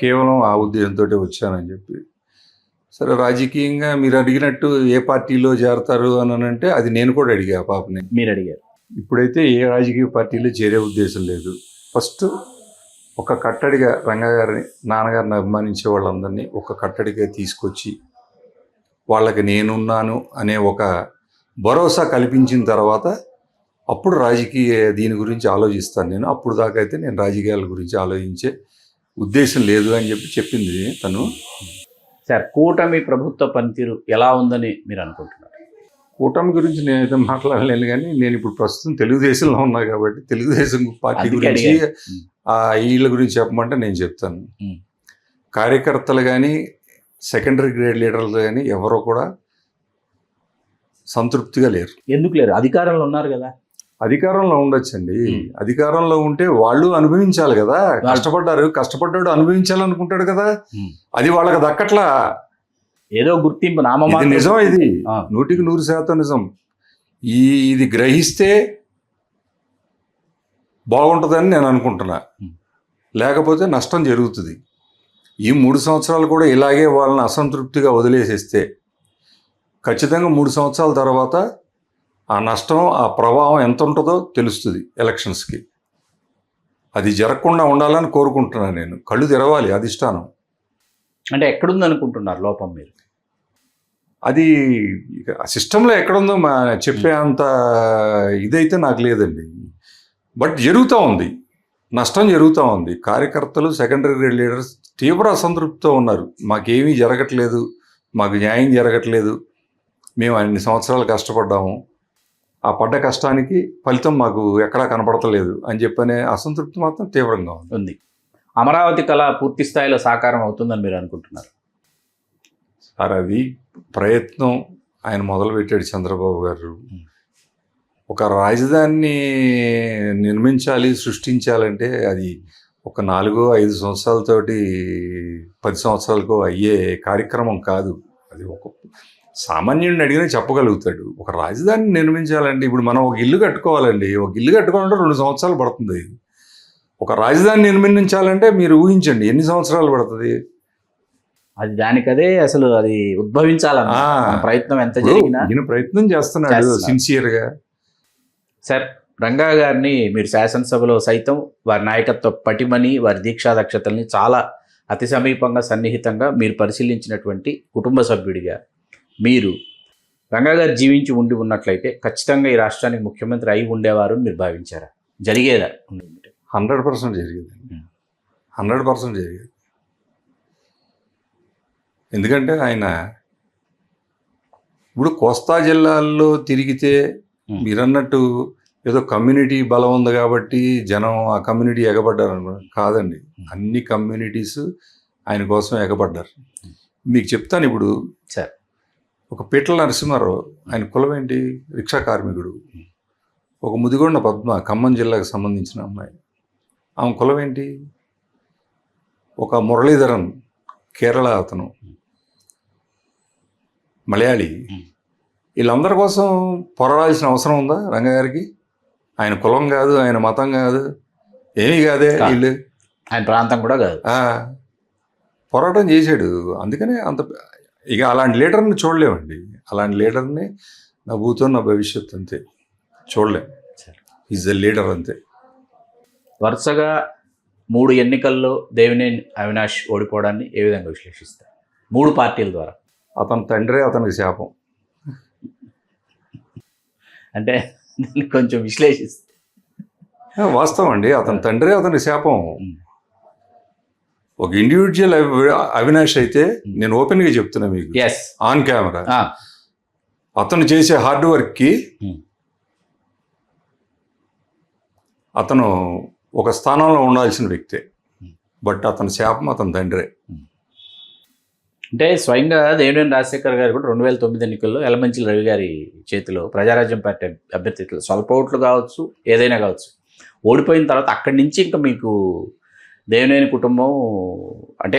కేవలం ఆ ఉద్దేశంతో వచ్చానని చెప్పి. సరే, రాజకీయంగా మీరు అడిగినట్టు ఏ పార్టీలో చేరతారు అని అంటే అది నేను కూడా అడిగా ఆ పాపని. మీరు అడిగారు. ఇప్పుడైతే ఏ రాజకీయ పార్టీలో చేరే ఉద్దేశం లేదు. ఫస్ట్ ఒక కట్టడిగా రంగా గారిని, నాన్నగారిని అభిమానించే వాళ్ళందరినీ ఒక కట్టడిగా తీసుకొచ్చి వాళ్ళకి నేనున్నాను అనే ఒక భరోసా కల్పించిన తర్వాత అప్పుడు రాజకీయ దీని గురించి ఆలోచిస్తాను నేను. అప్పుడు దాకా అయితే నేను రాజకీయాల గురించి ఆలోచించే ఉద్దేశం లేదు అని చెప్పింది తను. సార్ కూటమి ప్రభుత్వ పనితీరు ఎలా ఉందని మీరు అనుకుంటున్నారు? కూటమి గురించి నేనైతే మాట్లాడలేను, కానీ నేను ఇప్పుడు ప్రస్తుతం తెలుగుదేశంలో ఉన్నా కాబట్టి తెలుగుదేశం పార్టీ గురించి వీళ్ళ గురించి చెప్పమంటే నేను చెప్తాను. కార్యకర్తలు కానీ సెకండరీ గ్రేడ్ లీడర్లు కానీ ఎవరో కూడా సంతృప్తిగా లేరు. ఎందుకు లేరు? అధికారంలో ఉన్నారు కదా. అధికారంలో ఉండొచ్చండి, అధికారంలో ఉంటే వాళ్ళు అనుభవించాలి కదా. కష్టపడ్డాడు అనుభవించాలనుకుంటాడు కదా, అది వాళ్ళకి దక్కట్లా. ఏదో గుర్తింపు ఇది నిజం, ఇది 100% నిజం. ఇది గ్రహిస్తే బాగుంటుందని నేను అనుకుంటున్నా, లేకపోతే నష్టం జరుగుతుంది. ఈ 3 సంవత్సరాలు కూడా ఇలాగే వాళ్ళని అసంతృప్తిగా వదిలేసేస్తే ఖచ్చితంగా 3 సంవత్సరాల తర్వాత ఆ నష్టం, ఆ ప్రభావం ఎంత ఉంటుందో తెలుస్తుంది ఎలక్షన్స్కి. అది జరగకుండా ఉండాలని కోరుకుంటున్నాను నేను. కళ్ళు తెరవాలి అధిష్టానం. అంటే ఎక్కడుంది అనుకుంటున్నారు లోపం మీరు? అది సిస్టంలో ఎక్కడుందో చెప్పే అంత ఇదైతే నాకు లేదండి. బట్ జరుగుతూ ఉంది, నష్టం జరుగుతూ ఉంది. కార్యకర్తలు, సెకండరీ గ్రేడ్ లీడర్స్ తీవ్ర అసంతృప్తితో ఉన్నారు. మాకేమీ జరగట్లేదు, మాకు న్యాయం జరగట్లేదు, మేము అన్ని సంవత్సరాలు కష్టపడ్డాము, ఆ పడ్డ కష్టానికి ఫలితం మాకు ఎక్కడా కనపడతలేదు అని చెప్పనే అసంతృప్తి మాత్రం తీవ్రంగా ఉంది. అమరావతి కళ పూర్తి స్థాయిలో సాకారం అవుతుందని మీరు అనుకుంటున్నారు సార్? అది ప్రయత్నం ఆయన మొదలుపెట్టాడు చంద్రబాబు గారు. ఒక రాజధానిని నిర్మించాలి, సృష్టించాలంటే అది ఒక 4-5 సంవత్సరాలతోటి 10 సంవత్సరాలకు అయ్యే కార్యక్రమం కాదు. అది ఒక సామాన్యుడిని అడిగినా చెప్పగలుగుతాడు. ఒక రాజధాని నిర్మించాలంటే ఇప్పుడు మనం ఒక ఇల్లు కట్టుకోవాలండి, ఒక ఇల్లు కట్టుకోవాలంటే 2 సంవత్సరాలు పడుతుంది. ఒక రాజధాని నిర్మించాలంటే మీరు ఊహించండి ఎన్ని సంవత్సరాలు పడుతుంది. అది దానికదే అసలు అది ఉద్భవించాలన్న ప్రయత్నం ఎంత జరిగినా ఈయన ప్రయత్నం చేస్తున్నాడు సిన్సియర్గా. సార్, రంగా గారిని మీరు శాసనసభలో సైతం వారి నాయకత్వ పటిమని, వారి దీక్షా దక్షతల్ని చాలా అతి సమీపంగా, సన్నిహితంగా మీరు పరిశీలించినటువంటి కుటుంబ సభ్యుడిగా మీరు రంగా గారు జీవించి ఉండి ఉన్నట్లయితే ఖచ్చితంగా ఈ రాష్ట్రానికి ముఖ్యమంత్రి అయి ఉండేవారు మీరు భావించారా? జరిగేదా? 100% జరిగేది, 100% జరిగేది. ఎందుకంటే ఆయన ఇప్పుడు కోస్తా జిల్లాల్లో తిరిగితే మీరన్నట్టు ఏదో కమ్యూనిటీ బలం ఉంది కాబట్టి జనం ఆ కమ్యూనిటీ ఎగబడ్డారు కాదండి. అన్ని కమ్యూనిటీస్ ఆయన కోసం ఎగబడ్డారు. మీకు చెప్తాను ఇప్పుడు. సార్, ఒక పీటల నరసింహారావు, ఆయన కులం ఏంటి? రిక్షా కార్మికుడు. ఒక ముదిగొండ పద్మ, ఖమ్మం జిల్లాకు సంబంధించిన అమ్మాయి, ఆమె కులం ఏంటి? ఒక మురళీధరన్, కేరళ అతను, మలయాళీ. వీళ్ళందరి కోసం పోరాడాల్సిన అవసరం ఉందా రంగా గారికి? ఆయన కులం కాదు, ఆయన మతం కాదు, ఏమీ కాదే వీళ్ళు, ఆయన ప్రాంతం కూడా కాదు, పోరాటం చేశాడు. అందుకనే అంత ఇక అలాంటి లీడర్ని చూడలేమండి. అలాంటి లీడర్ని నా భూతం నా భవిష్యత్తు అంతే చూడలేం. ఈజ్ ద లీడర్ అంతే. వరుసగా 3 ఎన్నికల్లో దేవినేని అవినాష్ ఓడిపోవడాన్ని ఏ విధంగా విశ్లేషిస్తారు? 3 పార్టీల ద్వారా. అతని తండ్రే అతనికి శాపం. అంటే కొంచెం విశ్లేషిస్తే వాస్తవం అండి, అతని తండ్రే అతని శాపం. ఒక ఇండివిజువల్ అవినాష్ అయితే నేను ఓపెన్గా చెప్తున్నా మీకు, ఆన్ కెమెరా, అతను చేసే హార్డ్ వర్క్కి అతను ఒక స్థానంలో ఉండాల్సిన వ్యక్తే. బట్ అతని శాపం అతని తండ్రే. అంటే స్వయంగా దేవినేని రాజశేఖర్ గారు కూడా 2009 ఎన్నికల్లో యలమంచిలి రవి గారి చేతిలో ప్రజారాజ్యం పార్టీ అభ్యర్థిత్వం స్వల్ప ఓట్లు కావచ్చు, ఏదైనా కావచ్చు, ఓడిపోయిన తర్వాత అక్కడి నుంచి ఇంకా మీకు దేవినేని కుటుంబం అంటే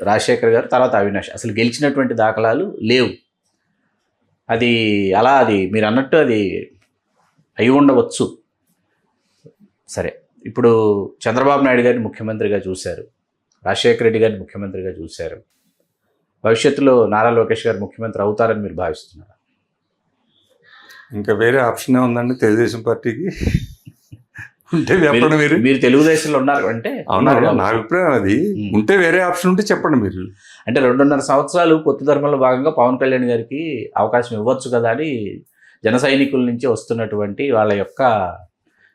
రాజశేఖర్ గారు తర్వాత అవినాష్ అసలు గెలిచినటువంటి దాఖలాలు లేవు. అది అలా, అది మీరు అన్నట్టు అది అయి ఉండవచ్చు. సరే, ఇప్పుడు చంద్రబాబు నాయుడు గారిని ముఖ్యమంత్రిగా చూశారు, రాజశేఖర రెడ్డి గారిని ముఖ్యమంత్రిగా చూశారు. భవిష్యత్తులో నారా లోకేష్ గారు ముఖ్యమంత్రి అవుతారని మీరు భావిస్తున్నారా? ఇంకా వేరే ఆప్షన్ ఉందండి తెలుగుదేశం పార్టీకి? ఉంటే మీరు తెలుగుదేశంలో ఉన్నారు అంటే అవునా? నా అభిప్రాయం అది. ఉంటే వేరే ఆప్షన్ ఉంటే చెప్పండి మీరు. అంటే 2.5 సంవత్సరాలు పొత్తు ధర్మంలో భాగంగా పవన్ కళ్యాణ్ గారికి అవకాశం ఇవ్వచ్చు కదా అని జన సైనికుల నుంచి వస్తున్నటువంటి వాళ్ళ యొక్క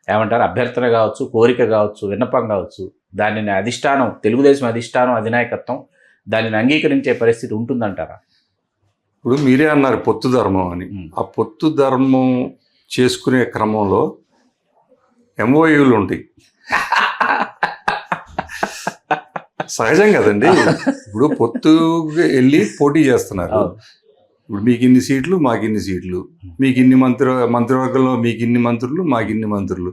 ఏమంటారు అభ్యర్థన కావచ్చు, కోరిక కావచ్చు, విన్నపం కావచ్చు, దానిని అధిష్టానం, తెలుగుదేశం అధిష్టానం, అధినాయకత్వం దానిని అంగీకరించే పరిస్థితి ఉంటుందంటారా? ఇప్పుడు మీరే అన్నారు పొత్తు ధర్మం అని. ఆ పొత్తు ధర్మం చేసుకునే క్రమంలో ఎంఓయూలు ఉంటాయి. సహజం కదండి. ఇప్పుడు పొత్తుకి వెళ్ళి పోటీ చేస్తున్నారు. ఇప్పుడు మీకు ఇన్ని సీట్లు మాకు ఇన్ని సీట్లు, మీకు ఇన్ని మంత్రివర్గంలో మీకు ఇన్ని మంత్రులు మాకు ఇన్ని మంత్రులు,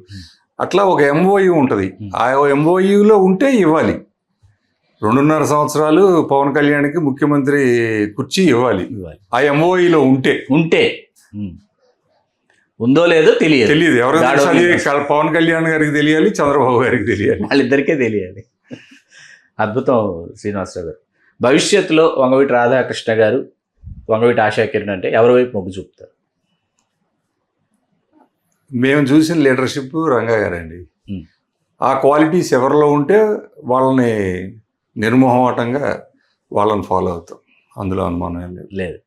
అట్లా ఒక ఎంఓయూ ఉంటుంది. ఆ ఎంఓయూలో ఉంటే ఇవ్వాలి. 2.5 సంవత్సరాలు పవన్ కళ్యాణ్కి ముఖ్యమంత్రి కుర్చీ ఇవ్వాలి. ఆ ఎంఓఈలో ఉంటే ఉందో లేదో తెలియదు. ఎవరైనా పవన్ కళ్యాణ్ గారికి తెలియాలి, చంద్రబాబు గారికి తెలియాలి, వాళ్ళిద్దరికే తెలియాలి. అద్భుతం శ్రీనివాసరావు గారు. భవిష్యత్తులో వంగవీటి రాధాకృష్ణ గారు, వంగవీటి ఆశా కిరణ్ అంటే ఎవరి వైపు మొగ్గు చూపుతారు? మేము చూసిన లీడర్షిప్ రంగా గారండి. ఆ క్వాలిటీస్ ఎవరిలో ఉంటే వాళ్ళని నిర్మోహమాటంగా వాళ్ళని ఫాలో అవుతాం, అందులో అనుమానం లేదు.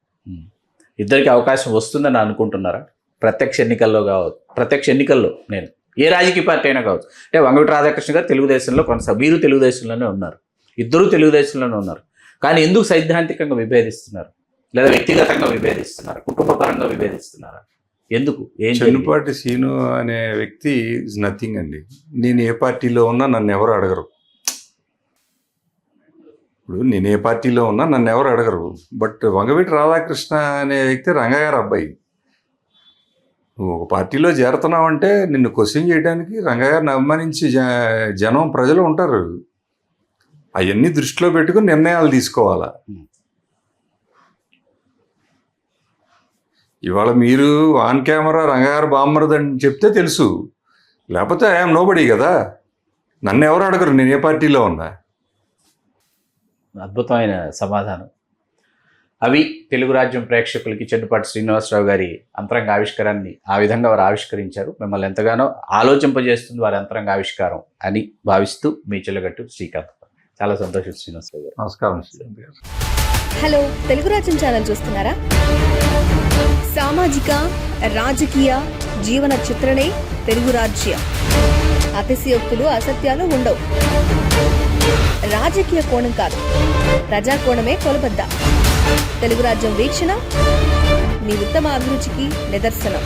ఇద్దరికి అవకాశం వస్తుందని అనుకుంటున్నారా? ప్రత్యక్ష ఎన్నికల్లో నేను ఏ రాజకీయ పార్టీ అయినా కావచ్చు. అంటే వంగవీటి రాధాకృష్ణ గారు తెలుగుదేశంలో మీరు తెలుగుదేశంలోనే ఉన్నారు, ఇద్దరు తెలుగుదేశంలోనే ఉన్నారు. కానీ ఎందుకు సైద్ధాంతికంగా విభేదిస్తున్నారు, లేదా వ్యక్తిగతంగా విభేదిస్తున్నారు, కుటుంబపరంగా విభేదిస్తున్నారా? ఎందుకు? చెన్నుపాటి శ్రీను అనే వ్యక్తి ఇస్ నథింగ్ అండి. నేను ఏ పార్టీలో ఉన్నా నన్ను ఎవరు అడగరు. ఇప్పుడు నేను ఏ పార్టీలో ఉన్నా నన్ను ఎవరు అడగరు. బట్ వంగవీటి రాధాకృష్ణ అనే వ్యక్తి రంగగారు అబ్బాయి. నువ్వు ఒక పార్టీలో చేరుతున్నావంటే నిన్ను క్వశ్చన్ చేయడానికి రంగగారిని అభిమానించి ప్రజలు ఉంటారు. అవన్నీ దృష్టిలో పెట్టుకుని నిర్ణయాలు తీసుకోవాలా. ఇవాళ మీరు ఆన్ కెమెరా రంగగారు బామ్మరదని చెప్తే తెలుసు, లేకపోతే ఐఎమ్ నోబడీ కదా. నన్ను ఎవరు అడగరు నేను ఏ పార్టీలో ఉన్నా. అద్భుతమైన సమాధానం. అవి తెలుగు రాజ్యం ప్రేక్షకులకి చెన్నుపాటి శ్రీనివాసరావు గారి అంతరంగ ఆవిష్కారాన్ని ఆ విధంగా వారు ఆవిష్కరించారు. మిమ్మల్ని ఎంతగానో ఆలోచింపజేస్తుంది వారి అంతరంగ ఆవిష్కారం అని భావిస్తూ మీ చిల్లగట్టు శ్రీకాంత్. చాలా సంతోషం శ్రీనివాసరావు గారు. నమస్కారం శ్రీకాంత్ గారు. హలో, తెలుగు రాజ్యం ఛానల్ చూస్తున్నారా? సామాజిక రాజకీయ జీవన చిత్రణే తెలుగు రాజ్యం. అతిశయోక్తులు అసత్యాలు ఉండవు. రాజకీయ కోణం కాదు, ప్రజా కోణమే కొలబద్ద. తెలుగు రాజ్యం వీక్షణ మీ ఉత్తమ అభిరుచికి నిదర్శనం.